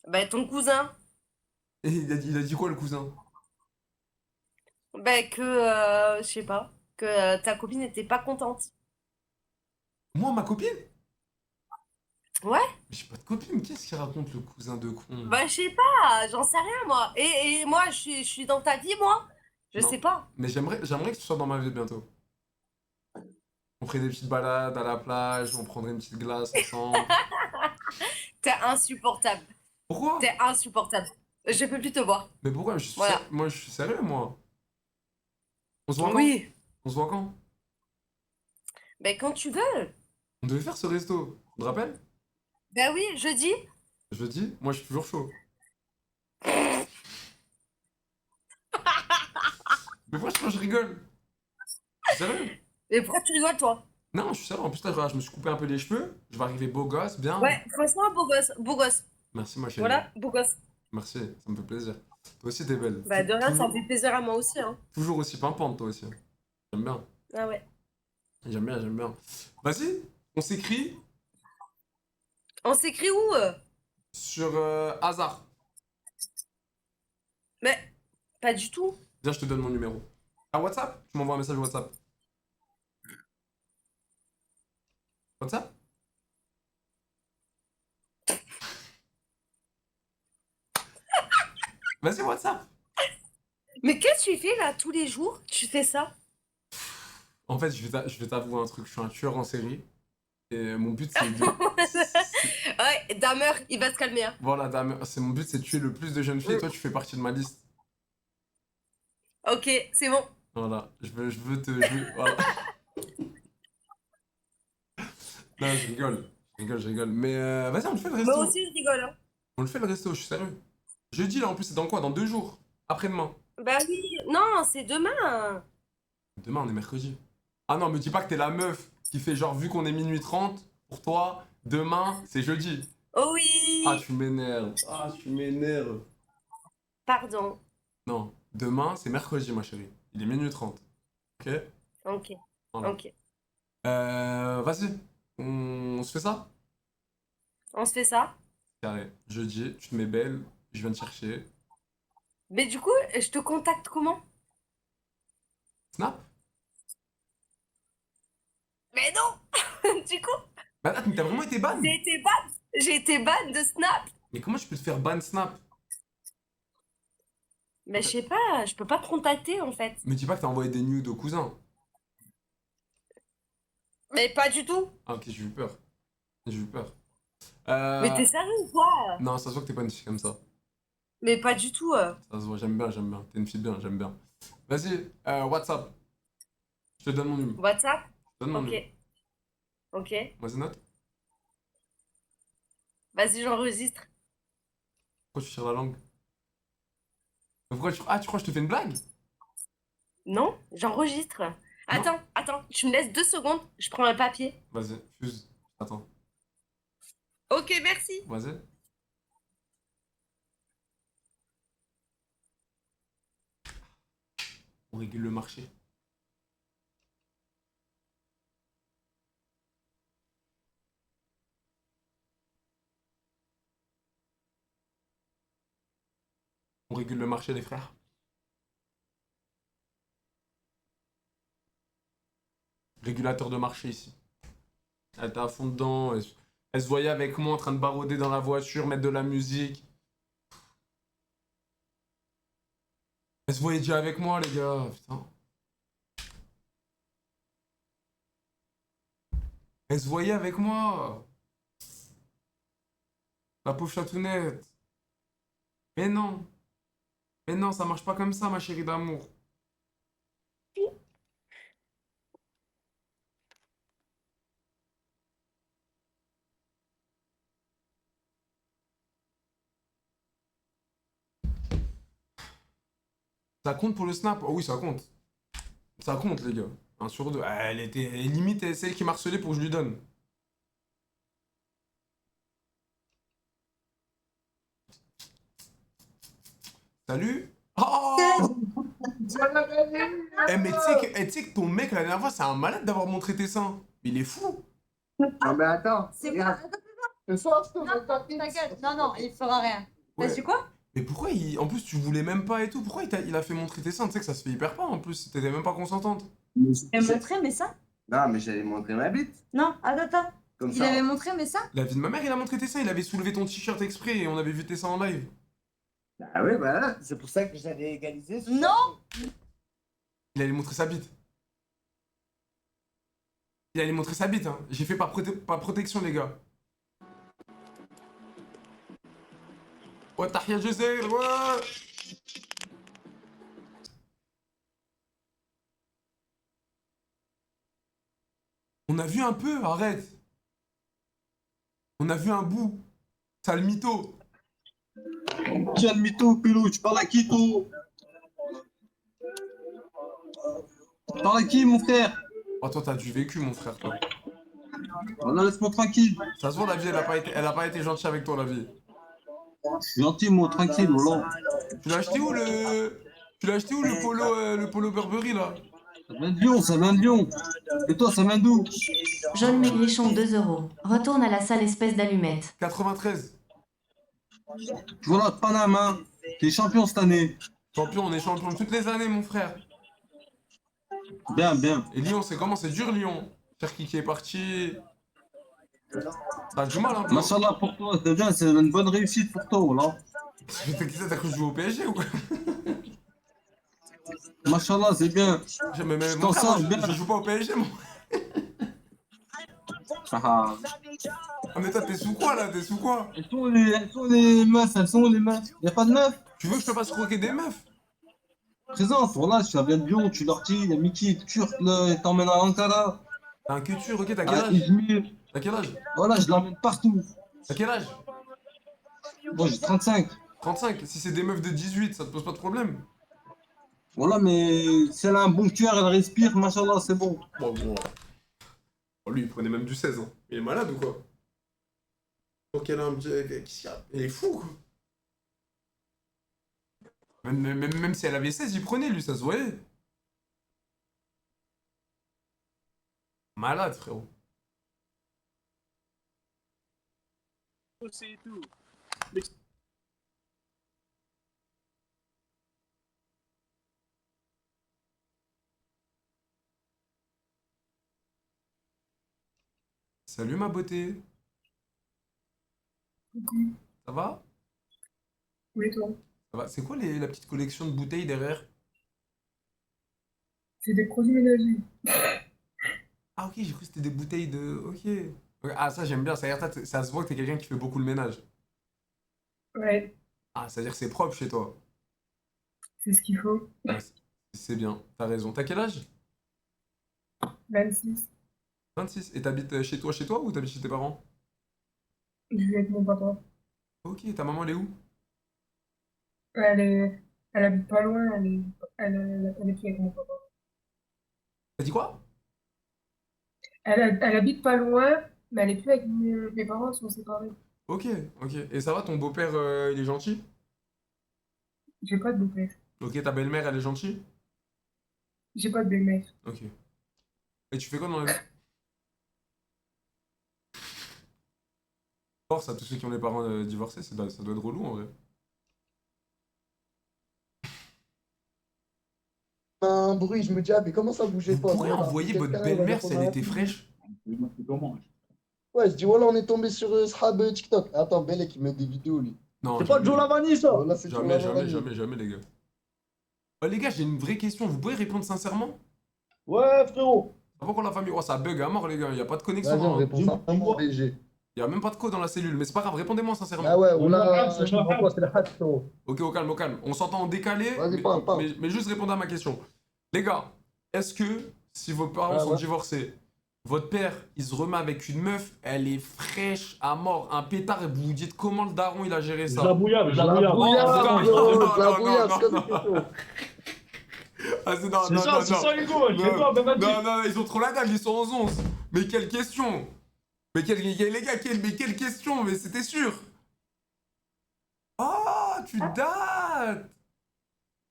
Bah ton cousin. Et il a dit quoi, le cousin? Bah que, je sais pas, que ta copine était pas contente. Moi, ma copine? Ouais. Mais j'ai pas de copine, qu'est-ce qu'il raconte, le cousin de con? Bah je sais pas, j'en sais rien moi. Et moi, je suis dans ta vie, moi? Je Non. sais pas. Mais j'aimerais que tu sois dans ma vie bientôt. On ferait des petites balades à la plage, on prendrait une petite glace ensemble. T'es insupportable. Pourquoi? T'es insupportable. Je peux plus te voir. Mais pourquoi? Voilà. Moi, je suis sérieux, moi. On se voit quand? Oui. On se voit quand? Bah quand tu veux. On devait faire ce resto, tu te rappelles? Bah oui, jeudi. Jeudi? Moi, je suis toujours chaud. Mais pourquoi je rigole? Je suis sérieux? Et pourquoi tu rigoles, toi? Non, je suis sérieux. En plus, là, je me suis coupé un peu les cheveux. Je vais arriver beau gosse, bien. Ouais, franchement, beau gosse, beau gosse. Merci, ma chérie. Voilà, beau gosse. Merci, ça me fait plaisir. Toi aussi, t'es belle. Bah de rien, ça Toujours- me fait plaisir à moi aussi, hein. Toujours aussi pimpante, toi aussi. J'aime bien. Ah ouais. J'aime bien, j'aime bien. Vas-y, on s'écrit On s'écrit où? sur hasard. Mais pas du tout. Viens, je te donne mon numéro. À WhatsApp? Tu m'envoies un message WhatsApp. WhatsApp? Vas-y, WhatsApp. Mais qu'est-ce que tu fais là tous les jours? Tu fais ça? En fait, je vais t'avouer un truc. Je suis un tueur en série. Et mon but, c'est de... Ouais, Damer, il va se calmer, hein. Voilà, dame, c'est mon but, c'est de tuer le plus de jeunes filles. Et toi, tu fais partie de ma liste. Ok, c'est bon. Voilà, je veux te... voilà. Non, je rigole. Mais vas-y, on le fait le resto. Moi aussi, je rigole, hein. On le fait le resto, je suis sérieux. Jeudi, là, en plus, c'est dans quoi? Dans 2 jours. Après-demain. Bah oui, non, c'est demain. Demain, on est mercredi. Ah non, me dis pas que t'es la meuf qui fait genre, vu qu'on est minuit 30, pour toi, demain, c'est jeudi. Oh oui. Ah, tu m'énerves. Ah, tu m'énerves. Pardon. Non, demain, c'est mercredi, ma chérie. Il est minuit 30. Ok? Ok. Voilà. Ok. Vas-y, on se fait ça? On se fait ça? Carré. Jeudi, tu te mets belle, je viens te chercher. Mais du coup, je te contacte comment? Snap? Mais non. Du coup, Bah attends, mais t'as vraiment été ban? j'ai été ban de Snap. Mais comment je peux te faire ban Snap? Mais je sais pas, je peux pas te contacter en fait. Me dis pas que t'as envoyé des nudes au cousin. Mais pas du tout. Ah ok, j'ai eu peur. J'ai eu peur. Mais t'es sérieux ou quoi? Non, ça se voit que t'es pas une fille comme ça. Mais pas du tout. Ça se voit, j'aime bien. T'es une fille bien, j'aime bien. Vas-y, WhatsApp. Je te donne mon numéro. WhatsApp? Je te donne mon Ok. numéro. Ok. Vas-y, note. Vas-y, j'enregistre. Pourquoi tu tires la langue? Pourquoi tu... Ah, tu crois que je te fais une blague? Non, j'enregistre. Attends, tu me laisses 2 secondes, je prends un papier. Vas-y, fuse. Attends. Ok, merci. Vas-y. On régule le marché. On régule le marché, les frères. Régulateur de marché ici. Elle était à fond dedans. Elle se voyait avec moi en train de barouder dans la voiture, mettre de la musique. Elle se voyait déjà avec moi, les gars. Putain. Elle se voyait avec moi. La pauvre chatounette. Mais non. Mais non, ça marche pas comme ça, ma chérie d'amour. Ça compte pour le snap? Oh oui, ça compte. Ça compte, les gars. 1 sur 2. Elle était limite, c'est elle qui m'a harcelé pour que je lui donne. Salut. Oh Eh, mais tu sais que ton mec, la dernière fois, c'est un malade d'avoir montré tes seins. Mais il est fou. Non, mais attends. C'est regarde. quoi? Ce soir, je te Non, t'inquiète. Non, non, il fera rien. Ouais. T'as su quoi? Mais pourquoi il... En plus, tu voulais même pas et tout. Pourquoi il a fait montrer tes seins? Tu sais que ça se fait hyper pas en plus. T'étais même pas consentante. Il avait montré mes seins? Non, mais j'allais montrer ma bite. Non, attends. Comme Il ça. avait montré mes seins? La vie de ma mère, il a montré tes seins. Il avait soulevé ton t-shirt exprès et on avait vu tes seins en live. Ah ouais, bah c'est pour ça que j'allais égaliser. Non! Il allait montrer sa bite. Il allait montrer sa bite, hein. J'ai fait par protection, les gars. Ouais, Tahia Gisèle, ouais. On a vu un peu, arrête. On a vu un bout. Sale mytho. Quel mytho, Pilou, tu parles à qui, toi? Tu parles à qui, mon frère? Oh, toi, t'as du vécu, mon frère, toi. Oh non, laisse-moi tranquille. Ça se voit, la vie, elle a pas été gentille avec toi, la vie. Je suis gentil, moi, tranquille, voilà. Tu l'as acheté où, le polo Burberry, là? Ça vient de Lyon, ça vient de Lyon. Et toi, ça vient d'où? Jaune Maigrichon 2 euros. Retourne à la salle espèce d'allumette. 93. Voilà, Paname, hein. T'es champion cette année. Champion, on est champion toutes les années, mon frère. Bien, bien. Et Lyon, c'est comment? C'est dur, Lyon. Cherki qui est parti. T'as du mal, un peu. Machallah, pour toi, c'est bien, c'est une bonne réussite pour toi, voilà. T'as cru que je joue au PSG ou quoi? Machallah, c'est bien. Mais Je mon t'en frère, sors moi, bien. je joue pas au PSG, moi. Ah, Ah, mais toi, t'es sous quoi, là? T'es sous quoi? elles sont les meufs, elles sont les meufs. Y'a pas de meufs? Tu veux que je te fasse croquer des meufs? Présente, voilà, ça vient de Lyon, tu leur dis, y'a Mickey, turc, là, il t'emmène à Ankara. T'as un culture, ok, t'as quel À âge? Izmir. T'as quel âge? Voilà, je l'emmène partout. T'as quel âge? Moi, j'ai 35. 35. Si c'est des meufs de 18, ça te pose pas de problème? Voilà, mais si elle a un bon cœur, elle respire, machallah, c'est bon. Bon. Oh, lui, il prenait même du 16, hein. Il est malade ou quoi? Donc elle a un petit... Il est fou, quoi. Même si elle avait 16, il prenait, lui, ça se voyait. Malade, frérot. C'est tout. Salut, ma beauté. Ça va? Oui, toi. Ça va? C'est quoi la petite collection de bouteilles derrière? C'est des produits ménagers. Ah, ok, j'ai cru que c'était des bouteilles de... Ok. Ok, ah, ça, j'aime bien. Ça se voit que t'es quelqu'un qui fait beaucoup le ménage. Ouais, Ah, c'est-à-dire que c'est propre chez toi. c'est ce qu'il faut. Ouais, c'est bien, t'as raison. T'as quel âge? 26. 26. Et t'habites chez toi ou t'habites chez tes parents? Je vis avec mon papa. Ok, ta maman elle est où? Elle habite pas loin, elle est plus avec mon papa. T'as dit quoi? Elle habite pas loin, mais elle est plus avec mes parents, ils sont séparés. Ok. Et ça va, ton beau-père il est gentil? J'ai pas de beau-père. Ok, ta belle-mère elle est gentille? J'ai pas de belle-mère. Ok. Et tu fais quoi dans la vie? Force à tous ceux qui ont les parents divorcés, ça doit être relou en vrai. Un bruit, je me dis, ah, mais comment ça bougeait Vous pas? pourrez Voilà, envoyer votre quelqu'un il va belle-mère si répondre elle à la était pub. fraîche? Ouais, je dis, voilà, on est tombé sur Sahab TikTok. Attends, Belek, il met des vidéos, lui. Non, C'est pas jamais. Joe Lavani, ça? Voilà, c'est Joe Jamais, jamais, Lavani. jamais, jamais, les gars. Les gars, j'ai une vraie question. Vous pouvez répondre sincèrement? Ouais, frérot. Ça va pour la famille? Oh, ça bug à mort, les gars. Il n'y a pas de connexion. Vas-y, on Hein. répond ça. BG. Il n'y a même pas de code dans la cellule. Mais c'est pas grave, répondez-moi sincèrement. Ah ouais, on a. Je comprends pas, c'est le hack, frérot. Ok, au calme, au calme. On s'entend en décalé. Vas-y, parle, parle. Mais juste répondez à ma question. Les gars, est-ce que si vos parents Ah sont ouais. divorcés, votre père, il se remet avec une meuf, elle est fraîche à mort, un pétard, et vous vous dites comment le daron il a géré ça? La bouillade, la bouillade. Ah, c'est non, C'est non, ça, non, c'est non. ça, Hugo, je sais pas, ben vas-y. Non, non, ils ont trop la dalle, ils sont en 11. Mais quelle question? Mais les gars, quelle question? Mais c'était sûr. Oh, tu dates.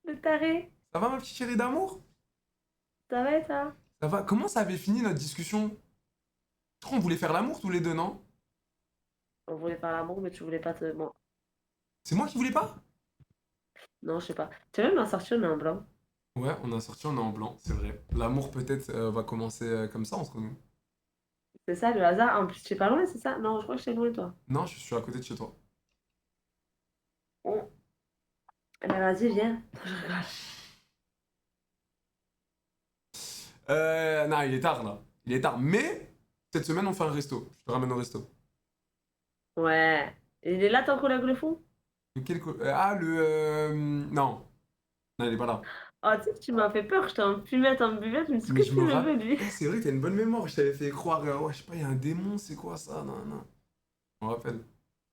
Le taré. Ça va, ma petite chérie d'amour? Ça va et ça? Ça va? Comment ça avait fini notre discussion? Je crois qu'on voulait faire l'amour tous les deux, non? On voulait faire l'amour, mais tu voulais pas te. Bon. C'est moi qui voulais pas? Non, je sais pas. Tu veux m'en sortir, on est en blanc. Ouais, on a sorti, on est en blanc, c'est vrai. L'amour peut-être va commencer comme ça entre nous. C'est ça, le hasard. En plus, tu es pas loin, c'est ça? Non, je crois que je suis loin, toi. Non, je suis à côté de chez toi. Bon. Eh ben, vas-y, viens. Je rigole. Non, il est tard là. Il est tard. Mais cette semaine, on fait un resto. Je te ramène au resto. Ouais. Il est là, ton collègue le fou? Non. Non, il est pas là. Oh, tu sais, tu m'as fait peur. Je t'ai enfumé, t'en buvais. Je me suis dit, Mais qu'est-ce je qu'il me me veut, rappelle. lui? C'est vrai, t'as une bonne mémoire. Je t'avais fait croire, ouais, je sais pas, il y a un démon, c'est quoi ça? Non, non. Je me rappelle.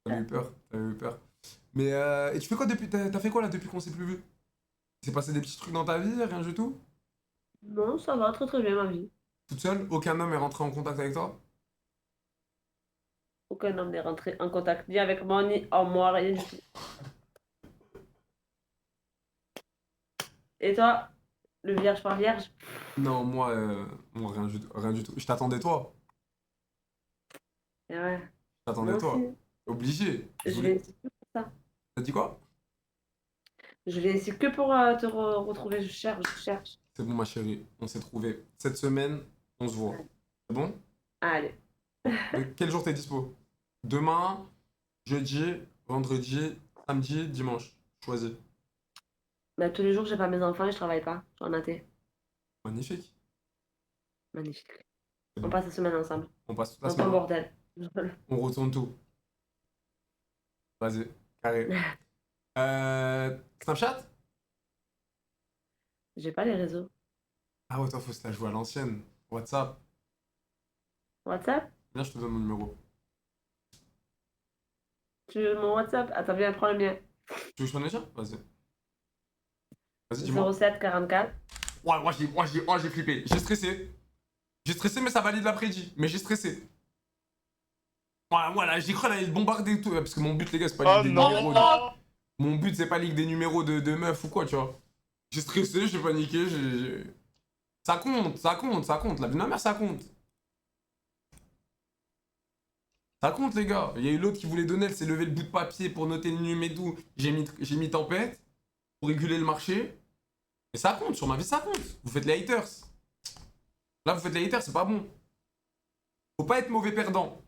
T'avais eu peur. T'avais eu peur. Mais, et tu fais quoi depuis. T'as fait quoi là depuis qu'on s'est plus vu? Il s'est passé des petits trucs dans ta vie, rien du tout? Non, ça va très très bien, ma vie. Toute seule? Aucun homme est rentré en contact avec toi? Aucun homme n'est rentré en contact ni avec moi, ni en moi, rien du tout. Et toi, le vierge par vierge? Non, moi, rien du tout. Rien du tout. Je t'attendais toi. Et ouais. Je t'attendais Moi toi. aussi. Obligé. Je viens ici que pour ça. T'as dit quoi? Je viens ici que pour te retrouver. Je cherche, je cherche. C'est bon, ma chérie. On s'est trouvé. Cette semaine, on se voit. C'est bon? Allez. Quel jour t'es dispo? Demain, jeudi, vendredi, samedi, dimanche. Choisis. Bah, tous les jours, j'ai pas mes enfants et je travaille pas. Je suis en athée. Magnifique. Magnifique. C'est On bon. passe la semaine ensemble. On passe toute la Dans ton semaine. bordel. On retourne tout. Vas-y, carré. Snapchat? J'ai pas les réseaux. Ah ouais, toi, faut se la jouer à l'ancienne. WhatsApp. WhatsApp? Viens, je te donne mon numéro. Tu veux mon WhatsApp? Attends, viens, prends le mien. Tu veux que je prenne le tien? Vas-y. Vas-y, dis-moi. 07 44. Ouais, j'ai flippé. J'ai stressé. J'ai stressé, mais ça valide l'après-midi. Mais j'ai stressé. Voilà, j'ai cru qu'elle allait le bombarder et tout. Parce que mon but, les gars, c'est pas ligue des numéros. Mon but, c'est pas ligue des numéros de meufs ou quoi, tu vois. J'ai stressé, j'ai paniqué, Ça compte, ça compte, ça compte. La vie de ma mère, ça compte. Ça compte, les gars. Il y a eu l'autre qui voulait donner, elle s'est levé le bout de papier pour noter le numéro et tout. J'ai mis tempête pour réguler le marché. Mais ça compte, sur ma vie, ça compte. Vous faites les haters. Là, vous faites les haters, c'est pas bon. Faut pas être mauvais perdant.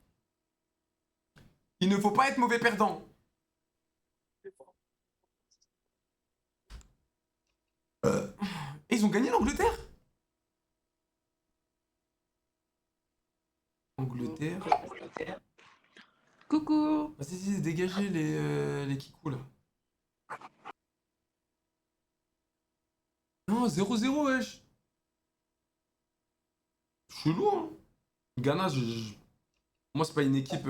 Il ne faut pas être mauvais perdant. Et ils ont gagné l'Angleterre. Angleterre. Coucou. Vas-y, dégagez les kikous là. Non, 0-0, wesh. Chelou, hein. Ghana, moi, c'est pas une équipe.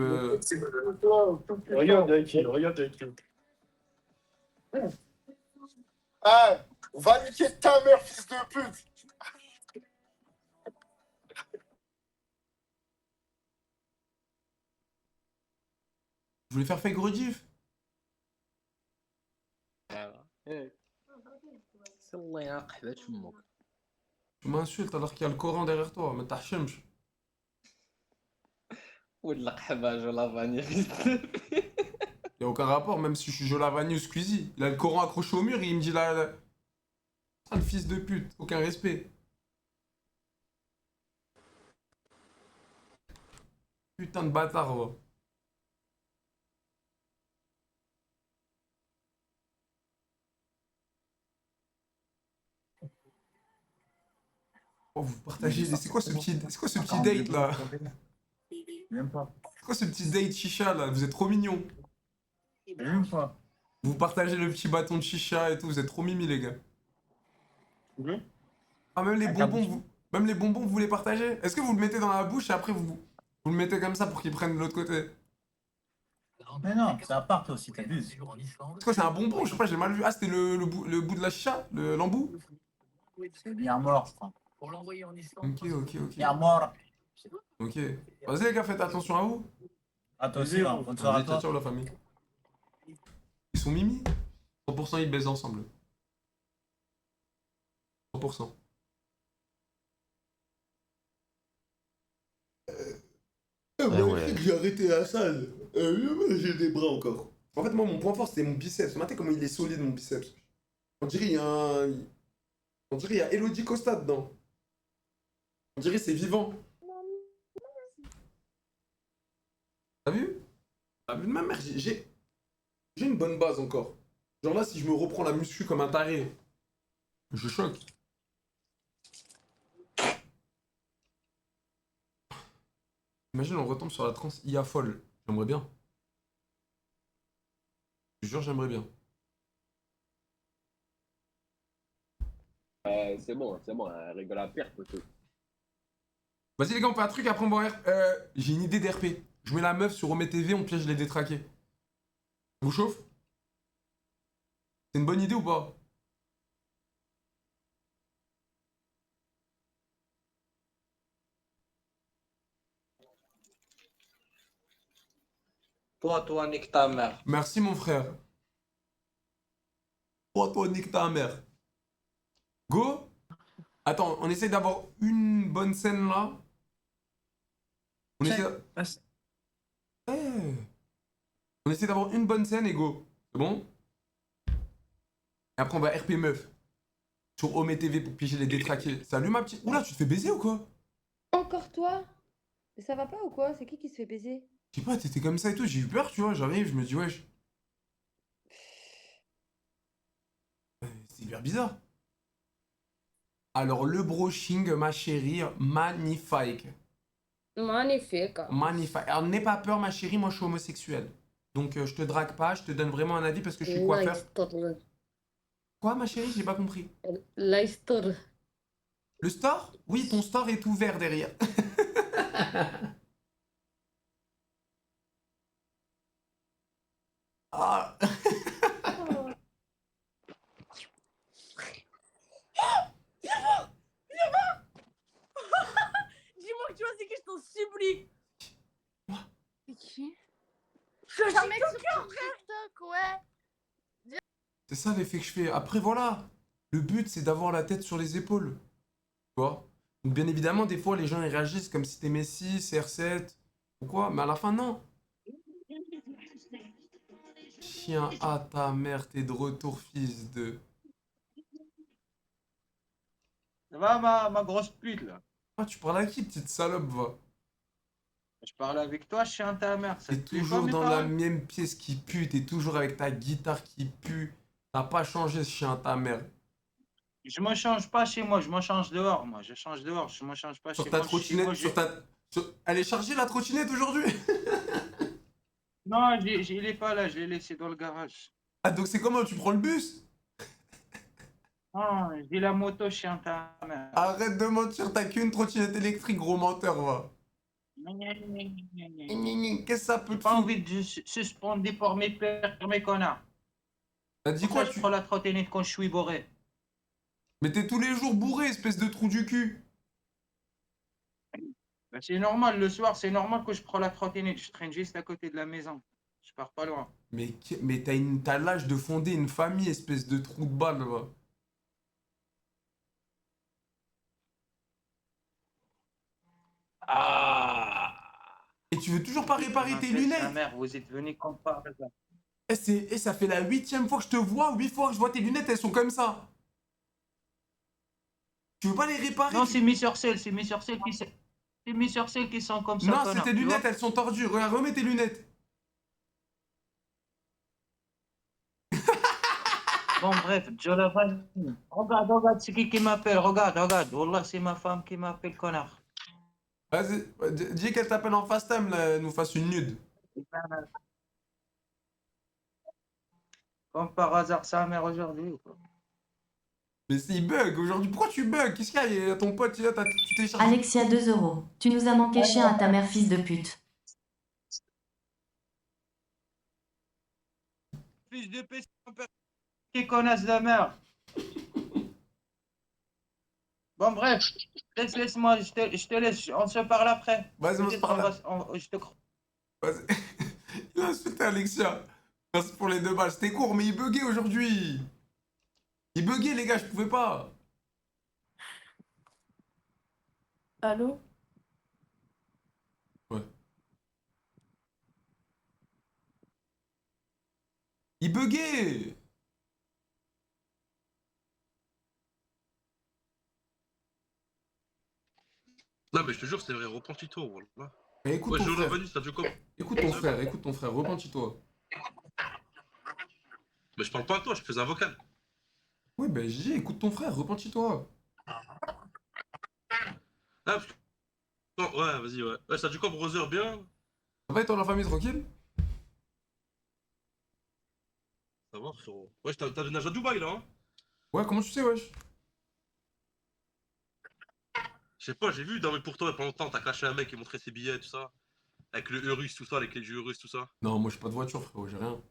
Regarde avec qui, regarde avec qui. Ah, va niquer ta mère, fils de pute. Je voulais faire fake rediff. الله يعقبها امك Tu m'insultes alors qu'il y a le Coran derrière toi, mais t'as chemch. ولا قحبة جو لافاني Y a aucun rapport, même si je suis Jolavani ou Squeezie. Il a le Coran accroché au mur et il me dit là. Ah, le fils de pute, aucun respect. Putain de bâtard, va. Oh, vous partagez. C'est quoi ce petit date là? Même pas. C'est quoi ce petit date chicha là? Vous êtes trop mignons. Même pas. Vous partagez le petit bâton de chicha et tout, vous êtes trop mimi les gars. Ah, même les bonbons, vous les partagez? Est-ce que vous le mettez dans la bouche et après vous le mettez comme ça pour qu'il prenne de l'autre côté? Mais non, c'est à part aussi, t'abuses. C'est quoi, c'est un bonbon? Je sais pas, j'ai mal vu. Ah, c'était le bout de la chicha? L'embout? C'est bien mort, je crois. Ok. Bien mort. Ok. Vas-y les gars, faites attention à vous. À toi aussi, hein. Bonne soirée à toi. Ciao la famille. Ils sont mimi? 100% ils baisent ensemble. 100%. Ouais. J'ai arrêté la salle. J'ai des bras encore. En fait, moi, mon point fort, c'était mon biceps. Regardez comment il est solide, mon biceps. On dirait il y a Elodie Costa dedans. On dirait c'est vivant. T'as vu? T'as vu de ma mère, j'ai une bonne base encore. Genre là, si je me reprends la muscu comme un taré, je choque. Imagine, on retombe sur la transe IA folle. J'aimerais bien. Je te jure, j'aimerais bien. c'est bon, elle rigole à pire, poteau. Vas-y les gars, on fait un truc, après on va j'ai une idée d'RP. Je mets la meuf sur Omé TV, on piège les détraqués. Ça vous chauffe? C'est une bonne idée ou pas? Toi, nique ta mère. Merci mon frère. Toi, nique ta mère. Go? Attends, on essaie d'avoir une bonne scène là. On essaie... Eh. On essaie d'avoir une bonne scène et go. C'est bon? Et après on va RP meuf. Sur Omé TV pour piéger les détraqués. Salut ma petite... Oula, tu te fais baiser ou quoi? Encore toi? Mais ça va pas ou quoi? C'est qui se fait baiser? Je sais pas, t'étais comme ça et tout, j'ai eu peur, tu vois, j'arrive, je me dis wesh. C'est hyper bizarre. Alors le brushing, ma chérie, magnifique. Magnifique. Magnifique. Alors n'aie pas peur ma chérie, moi je suis homosexuel. Donc je te drague pas, je te donne vraiment un avis parce que je suis coiffeur. Quoi ma chérie, j'ai pas compris. L'histoire. Le store? Oui, ton store est ouvert derrière. Ah. Dis-moi que tu vois c'est qui, je t'en supplie. C'est qui? Je suis un mec sur TikTok, ouais. C'est ça l'effet que je fais. Après voilà, le but c'est d'avoir la tête sur les épaules. Tu vois? Donc bien évidemment, des fois les gens ils réagissent comme si t'es Messi, CR7 ou quoi, mais à la fin non. Chien à ta mère, t'es de retour, fils de... Ça va, ma grosse pute, là? Ah, tu parles à qui, petite salope, va? Je parle avec toi, chien ta mère. T'es toujours dans la même pièce qui pue, t'es toujours avec ta guitare qui pue. T'as pas changé, ce chien ta mère. Je me change pas chez moi, je me change dehors, moi. Je change dehors, je me change pas Sur chez ta moi. trottinette, Elle est chargée, la trottinette, aujourd'hui? Non, il est pas là, je l'ai laissé dans le garage. Ah, donc c'est comment? Tu prends le bus? Non, j'ai la moto, chien ta mère. Arrête de mentir, t'as qu'une trottinette électrique, gros menteur, va. Qu'est-ce que ça peut te J'ai pas envie de suspendre des pour mes connards. T'as dit quoi, tu prends la trottinette quand je suis bourré? Mais t'es tous les jours bourré, espèce de trou du cul. Ben, c'est normal, le soir, c'est normal que je prends la trottinette. Je traîne juste à côté de la maison. Je pars pas loin. Mais t'as l'âge de fonder une famille, espèce de trou de balle, va. Ah. Et tu veux toujours pas réparer tes Sa lunettes? mère, vous êtes venu comme par hasard. Et ça fait la 8e fois que je te vois, 8 fois que je vois tes lunettes, elles sont comme ça. Tu veux pas les réparer? Non, c'est mis sur celle, c'est mis sur celle qui c'est mis sur celle qui sont comme ça. Non, c'est connard, tes tu lunettes, vois. elles sont tordues. Regarde, remets tes lunettes. Bon, bref, Jolavani. Regarde, regarde, c'est qui m'appelle. Regarde, regarde. Wallah, c'est ma femme qui m'appelle, connard. Vas-y, dis qu'elle t'appelle en fast time, là, elle nous fasse une nude. Comme par hasard, sa mère aujourd'hui ou quoi? Mais il bug aujourd'hui. Pourquoi tu bugs? Qu'est-ce qu'il y a? Il y a ton pote, là, tu t'es chargé. Alexia 2 €. Tu nous as manqué chien à ta mère, fils de pute. Fils de pute, qui connasse de merde. Bon, bref, laisse-moi, je te laisse, on se parle après. Vas-y, on se parle. Je te crois. Vas-y. Il a insulté Alexia. Merci pour les 2 balles. C'était court, mais il buguait aujourd'hui. Il buguait, les gars, je pouvais pas. Allô? Ouais. Il buguait. Non, mais je te jure, c'est vrai, repentis-toi, voilà. Mais écoute Ouais, ton je frère. revenu, ça te comme. Écoute ton frère, repentis-toi. Mais je parle pas à toi, je fais un vocal. Oui, ben j'ai dit, écoute ton frère, repentis-toi. Ah, parce que... Non, ouais, vas-y, ouais. Ouais, ça du quoi, brother, bien? Ça va et toi, la famille, tranquille? Ça va, frérot. Ouais, t'as du nage à Dubaï, là, hein? Ouais, comment tu sais, wesh? Je sais pas, j'ai vu, non, mais pour toi, il y a pas longtemps, t'as caché un mec qui montrait ses billets, tout ça. Avec le Eurus, tout ça, les clés du Eurus, tout ça. Non, moi j'ai pas de voiture, frérot, j'ai rien.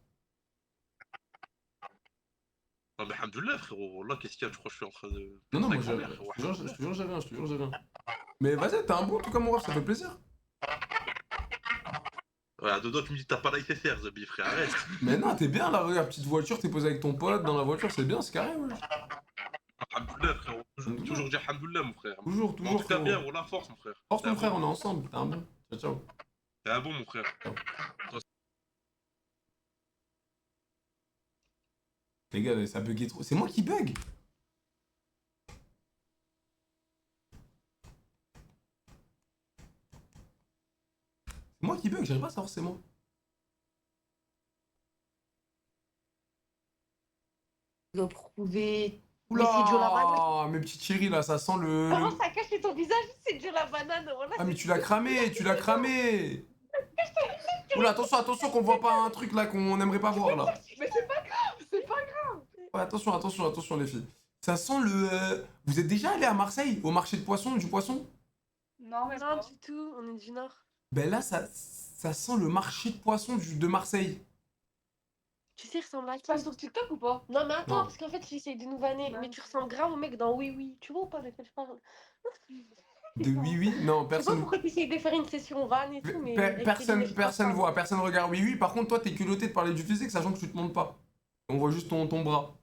Non, mais alhamdoulilah, frérot. Là, qu'est-ce qu'il y a? Tu crois que je suis en train de. Non, non, moi Avec j'ai ma rien. mère, frérot. Je te jure, j'ai rien, je te jure, j'ai rien. Mais vas-y, t'es un bon en tout cas, mon ref, ça fait plaisir. Ouais, à deux doigts, tu me dis, t'as pas l'ICCR, Zabi, frère, arrête. Mais non, t'es bien là, regarde, petite voiture, t'es posé avec ton pote dans la voiture, c'est bien, c'est carré, wesh. Alhamdoulilah, frérot. Toujours dire alhamdoulilah, mon frère. Toujours, Mais en tout cas, frérot. bien, on la force, mon frère. Force, T'es mon un frère, bon. on est ensemble, t'es un bon. Ciao, ciao. T'es un bon, mon frère. Les gars, ça buguait trop. C'est moi qui bug. C'est moi qui bug, j'arrive pas à savoir c'est moi. De prouver. Oula, mes petites chéries là, ça sent le. Comment ça cache ton visage? C'est de la banane. Voilà, Ah mais tu l'as cramé, tu l'as cramé. Oula, attention, attention qu'on voit pas un truc là qu'on aimerait pas voir là. Mais c'est pas grave, c'est pas grave. Ouais, attention, attention, attention les filles. Ça sent le... Vous êtes déjà allé à Marseille, au marché de poisson, du poisson? Non, mais non, du tout, on est du Nord. Ben là, ça sent le marché de poisson de Marseille. Tu sais, il ressemble à qui? Tu passes sur TikTok ou pas? Non, mais attends, Non. parce qu'en fait, j'essaye de nous vanner. Mais tu ressembles grave au mec dans Oui Oui. Tu vois ou pas de quel je parle? De oui, oui? Non, Je sais pas personne... pourquoi tu essayes de faire une session van et tout, mais. avec tes Personne, lunettes, je personne pense voit, personne regarde oui, oui. Par contre, toi, t'es culotté de parler du physique, sachant que tu te montres pas. On voit juste ton bras.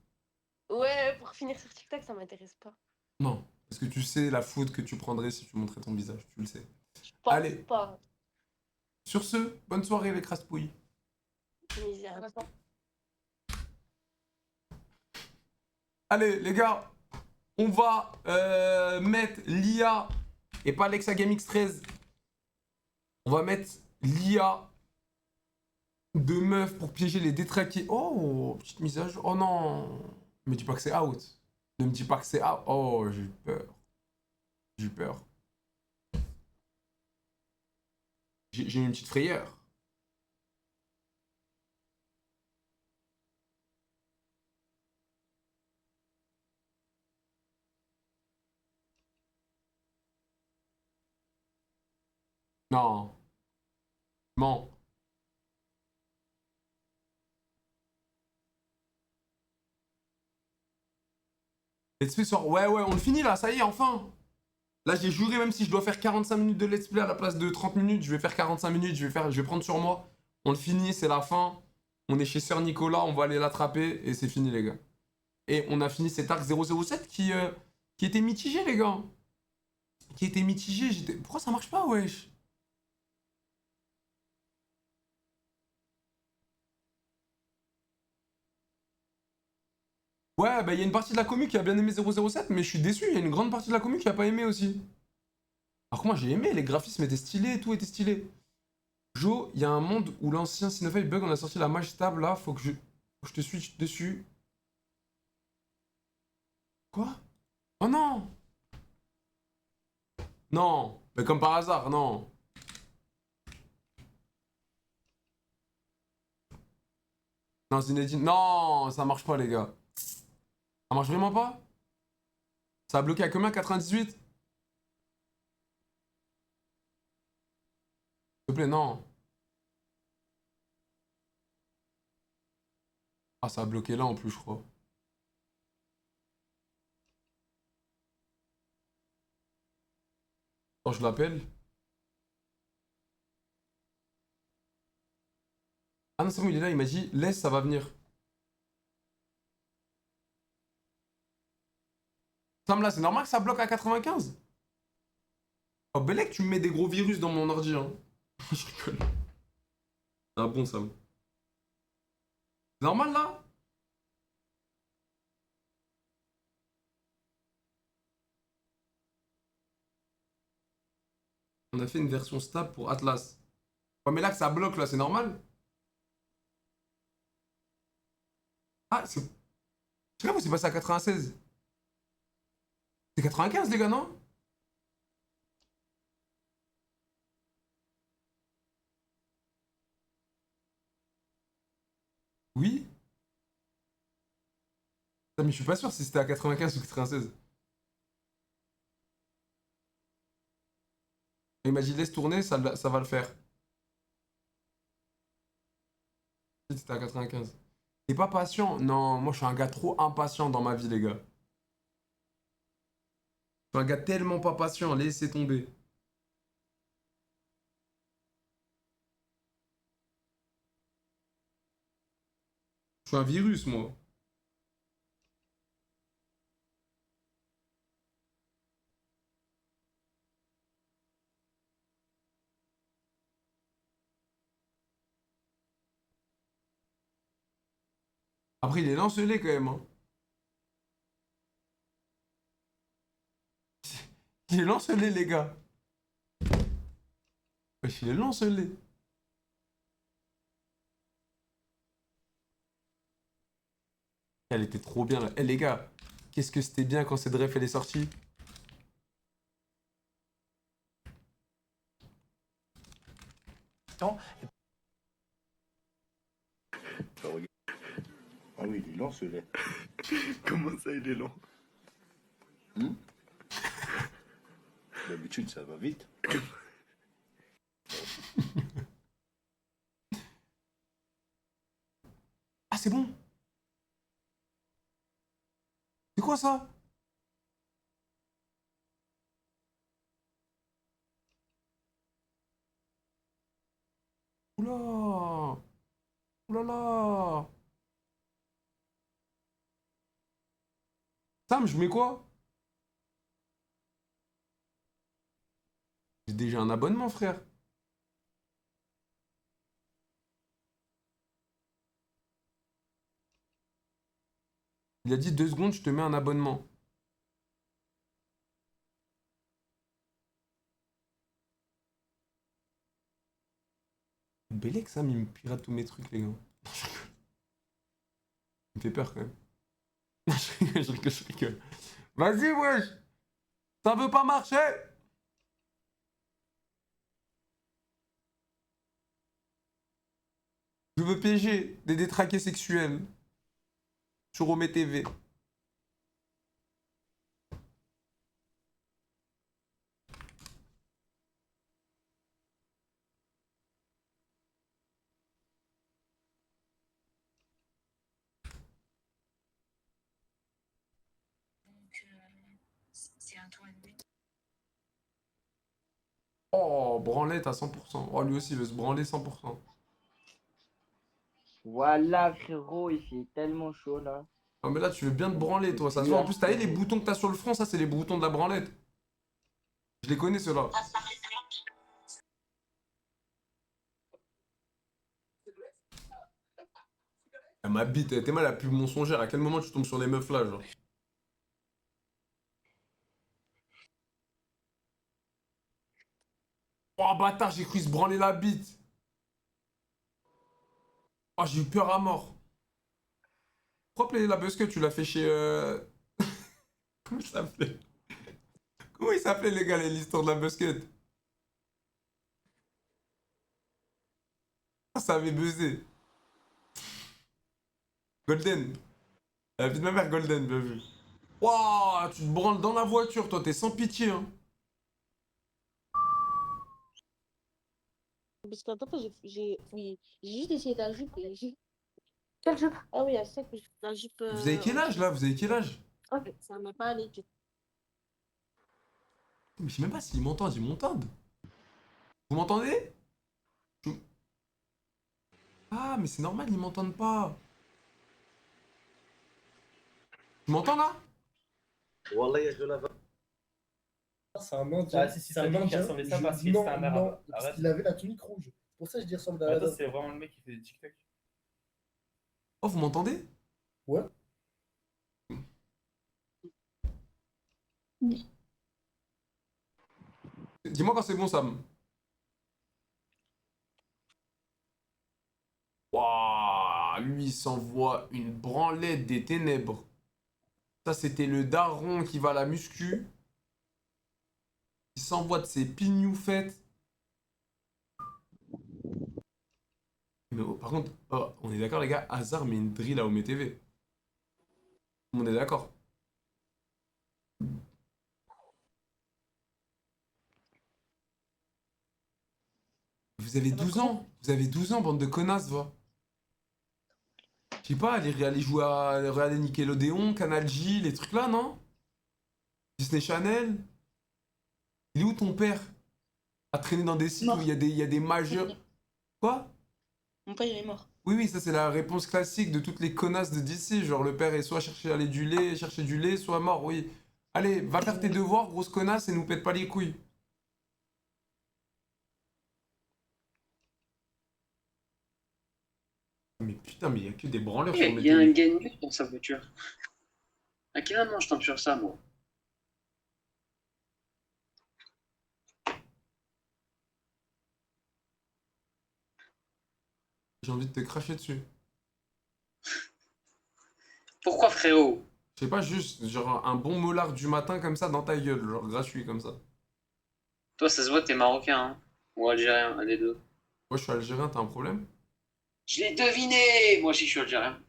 pas. Ouais, pour finir sur TikTok, ça m'intéresse pas. Non, parce que tu sais la faute que tu prendrais si tu montrais ton visage, tu le sais. Je pense Allez, pas. sur ce, bonne soirée les crasse-pouilles. Misère. Allez, les gars, on va mettre l'IA et pas Alexa GameX 13. On va mettre l'IA de meuf pour piéger les détraqués. Oh, petite mise à jour. Oh non, me dis pas que c'est out. Ne me dis pas que c'est out. Oh, j'ai eu peur. J'ai eu peur. J'ai eu une petite frayeur. Non. Non. Let's play soir. Ouais, on le finit là, ça y est, enfin. Là, j'ai juré, même si je dois faire 45 minutes de let's play à la place de 30 minutes, je vais faire 45 minutes, je vais prendre sur moi. On le finit, c'est la fin. On est chez Sœur Nicolas, on va aller l'attraper et c'est fini, les gars. Et on a fini cet arc 007 qui était mitigé, les gars. qui était mitigé. Pourquoi ça marche pas, wesh? Ouais, bah il y a une partie de la commu qui a bien aimé 007, mais je suis déçu, il y a une grande partie de la commu qui a pas aimé aussi. Alors que moi j'ai aimé, les graphismes étaient stylés, tout était stylé. Jo, il y a un monde où l'ancien Cinephile bug, on a sorti la mage stable là, faut que je te switch dessus. Quoi? Oh non! Non! Mais comme par hasard, non! Non, Zinedine, non! Ça marche pas les gars. Ça marche vraiment pas? Ça a bloqué à combien? 98? S'il te plaît, non. Ah, ça a bloqué là en plus, je crois. Attends, je l'appelle. Ah non, c'est bon, il est là, il m'a dit, laisse, ça va venir. Sam, là, c'est normal que ça bloque à 95? Oh, Belek, tu me mets des gros virus dans mon ordi, hein. Je rigole. Ah bon, Sam. C'est normal, là? On a fait une version stable pour Atlas. Ouais, mais là, que ça bloque, là, c'est normal? Ah, c'est... Je sais pas, c'est passé à 96. C'est 95, les gars, non? Oui? Non, mais je suis pas sûr si c'était à 95 ou 96. Il m'a dit laisse tourner, ça va le faire. Si c'était à 95. T'es pas patient? Non, moi je suis un gars trop impatient dans ma vie, les gars. Je suis un gars tellement pas patient, laissez tomber. Je suis un virus, moi. Après, il est lancelé quand même, hein. Il est lancelé, les gars. Wesh, il est lancelé. Elle était trop bien, là. Eh, les gars, qu'est-ce que c'était bien quand cette ref, elle est sortie. Ah oui, il est lent celui-là. Comment ça, il est lent? D'habitude, ça va vite. Ah, c'est bon. C'est quoi ça? Oula! Oulala! Sam, je mets quoi? J'ai déjà un abonnement, frère. Il a dit 2 secondes, je te mets un abonnement. Bellec, Sam, il me pirate tous mes trucs, les gars. Il me fait peur, quand même. Je rigole. Vas-y, wesh! Ça veut pas marcher! Je veux piéger des détraqués sexuels sur Omé TV. Oh, branlette à 100%. Oh, lui aussi, il veut se branler 100%. Voilà, frérot, il fait tellement chaud là. Non, mais là, tu veux bien te branler, toi. Ça se voit. En plus, t'as vu les boutons que t'as sur le front, ça, c'est les boutons de la branlette. Je les connais, ceux-là. Elle m'habite, t'es mal la plus mensongère. À quel moment tu tombes sur les meufs là, genre? Oh bâtard, j'ai cru se branler la bite. Oh, j'ai eu peur à mort. Pourquoi la busque, tu l'as fait chez... Comment il s'appelait? Comment il s'appelait, les gars, l'histoire de la busquette? Ah, ça avait buzzé. Golden. La vie de ma mère, Golden, bien vu. Waouh, tu te branles dans la voiture, toi, t'es sans pitié, hein. Parce qu'en fait, oui, j'ai juste essayé ta jupe et j'ai. Quelle jupe? Ah oui, c'est ça que la jupe. Vous avez quel âge, là? Vous avez quel âge? Ok, ça m'a pas allé. Mais je sais même pas s'ils m'entendent, ils m'entendent. Vous m'entendez? Ah, mais c'est normal, ils m'entendent pas. Tu m'entends, là? Wallah, il y a de la vanne. C'est un Indien. Ah, si, C'est ça un me dit qu'il Indien. ressemblait ça Je parce dis qu'il non, était un non, arabe. parce Arrête. qu'il avait la tunique rouge. C'est pour ça que je dis ressemble à Attends, Aladdin. c'est vraiment le mec qui fait des TikTok. Oh, vous m'entendez? Ouais. Dis-moi quand c'est bon, Sam. Waouh, lui, il s'envoie une branlette des ténèbres. Ça, c'était le daron qui va à la muscu. Il s'envoie de ses pignoufettes. Mais oh, par contre, oh, on est d'accord, les gars, Hazard met une drill à Ome TV. Tout le monde est d'accord. Vous avez 12 ans. Vous avez 12 ans, bande de connasses, va. Je sais pas, aller jouer à regarder Nickelodeon, Canal J, les trucs là, non? Disney Channel. Il est où ton père? À traîner dans des sites où il y a des majeurs. Quoi? Mon père, il est mort. Oui, oui, ça c'est la réponse classique de toutes les connasses de DC. Genre le père est soit chercher du lait, soit mort, oui. Allez, va faire tes devoirs, grosse connasse, et nous pète pas les couilles. Mais putain, mais il y a que des branleurs sur Il mes y a un télés. gagne dans sa voiture. À quel moment je tombe sur ça, moi? J'ai envie de te cracher dessus. Pourquoi, frérot? Je sais pas, juste genre un bon molar du matin comme ça dans ta gueule, genre gratuit comme ça. Toi, ça se voit, t'es marocain, hein? Ou algérien, un des deux. Moi je suis algérien, t'as un problème? Je l'ai deviné! Moi aussi, je suis algérien.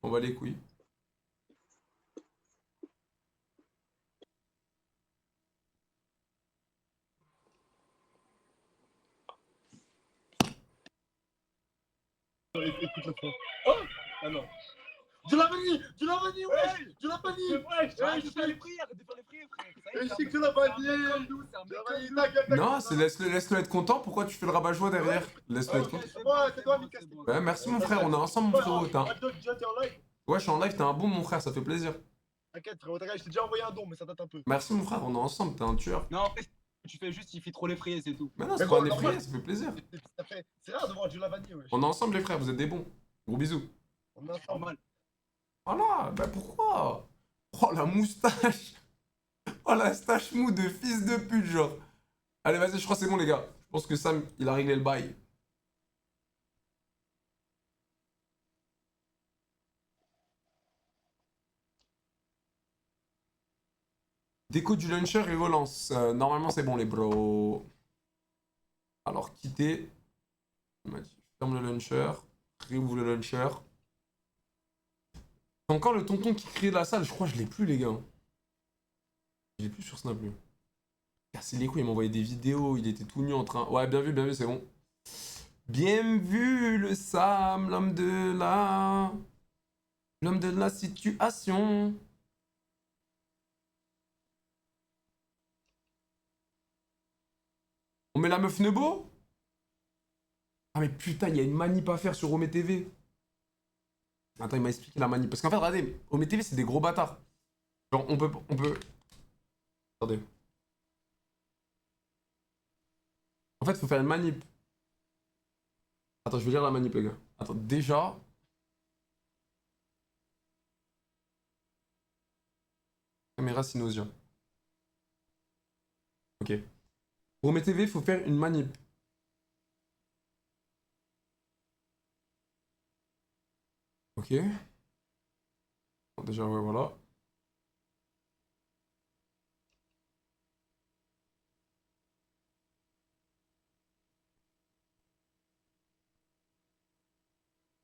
On va les couilles. Écoute le fond. Oh! Ah non. De la vanille! De la vanille, ouais! De la vanille! Ouais, je fais les prières, frère. Je sais que de la vanille! De la vanille, t'inquiète, Non, c'est laisse-le être content. Pourquoi tu fais le rabat-joie derrière? Laisse-le être content. c'est toi, Mika. Ouais, merci mon frère, on est ensemble mon frérot. Déjà, t'es en live? Ouais, je suis en live, t'es un bon mon frère, ça fait plaisir. T'inquiète, frérot, t'inquiète, je t'ai déjà envoyé un don, mais ça date un peu. Merci mon frère, on est ensemble, t'es un tueur. Non, en fait, tu fais juste, il fait trop les friers, c'est tout. Mais non, c'est pas un effrayé, ça fait plaisir. C'est rare de voir du lavani, wesh. On est ensemble les frères, vous êtes des bons. Gros bisous. On est normal. Voilà, bah pourquoi? Oh la moustache. Oh la stache mou de fils de pute, genre. Allez, vas-y, je crois que c'est bon les gars. Je pense que Sam, il a réglé le bail. Déco du launcher et relance. Normalement, c'est bon, les bros. Alors, quitter. Il m'a dit, ferme le launcher. Réouvre le launcher. C'est encore le tonton qui crée la salle. Je crois que je l'ai plus, les gars. Je l'ai plus sur Snap, lui. Cassez les couilles, il m'a envoyé des vidéos. Il était tout nu en train. Ouais, bien vu, c'est bon. Bien vu, le Sam, l'homme de la... L'homme de la situation. On met la meuf Nebo? Ah mais putain, il y a une manip à faire sur Ome TV. Attends, il m'a expliqué la manip. Parce qu'en fait, regardez, Ome TV, c'est des gros bâtards. Genre, on peut... Attendez. En fait, faut faire une manip. Attends, je vais lire la manip, les gars. Attends, déjà... Caméra Synosia. Ok. Pour mes TV, il faut faire une manip. Ok. Bon, déjà, ouais, voilà.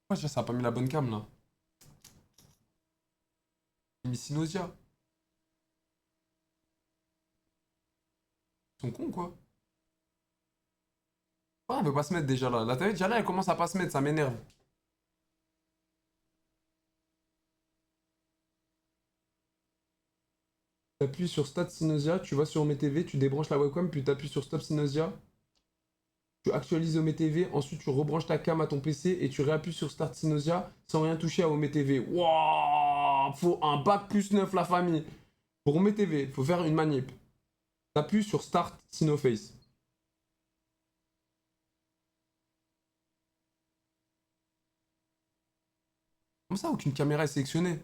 Ouais, ça a pas mis la bonne cam, là. J'ai mis Synosia. Ils sont cons, quoi. Ah, elle veut pas se mettre déjà, là. La télé, déjà là, elle commence à pas se mettre, ça m'énerve. T'appuies sur Start Synosia, tu vas sur Home TV, tu débranches la webcam, puis t'appuies sur Stop Synosia. Tu actualises Home TV, ensuite tu rebranches ta cam à ton PC et tu réappuies sur Start Synosia sans rien toucher à Home TV. Wouah, faut un bac plus 9 la famille. Pour Home TV, faut faire une manip. T'appuies sur Start Synoface. Comment ça, aucune caméra est sélectionnée?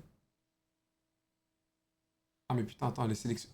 Ah mais putain, attends, elle est sélectionnée.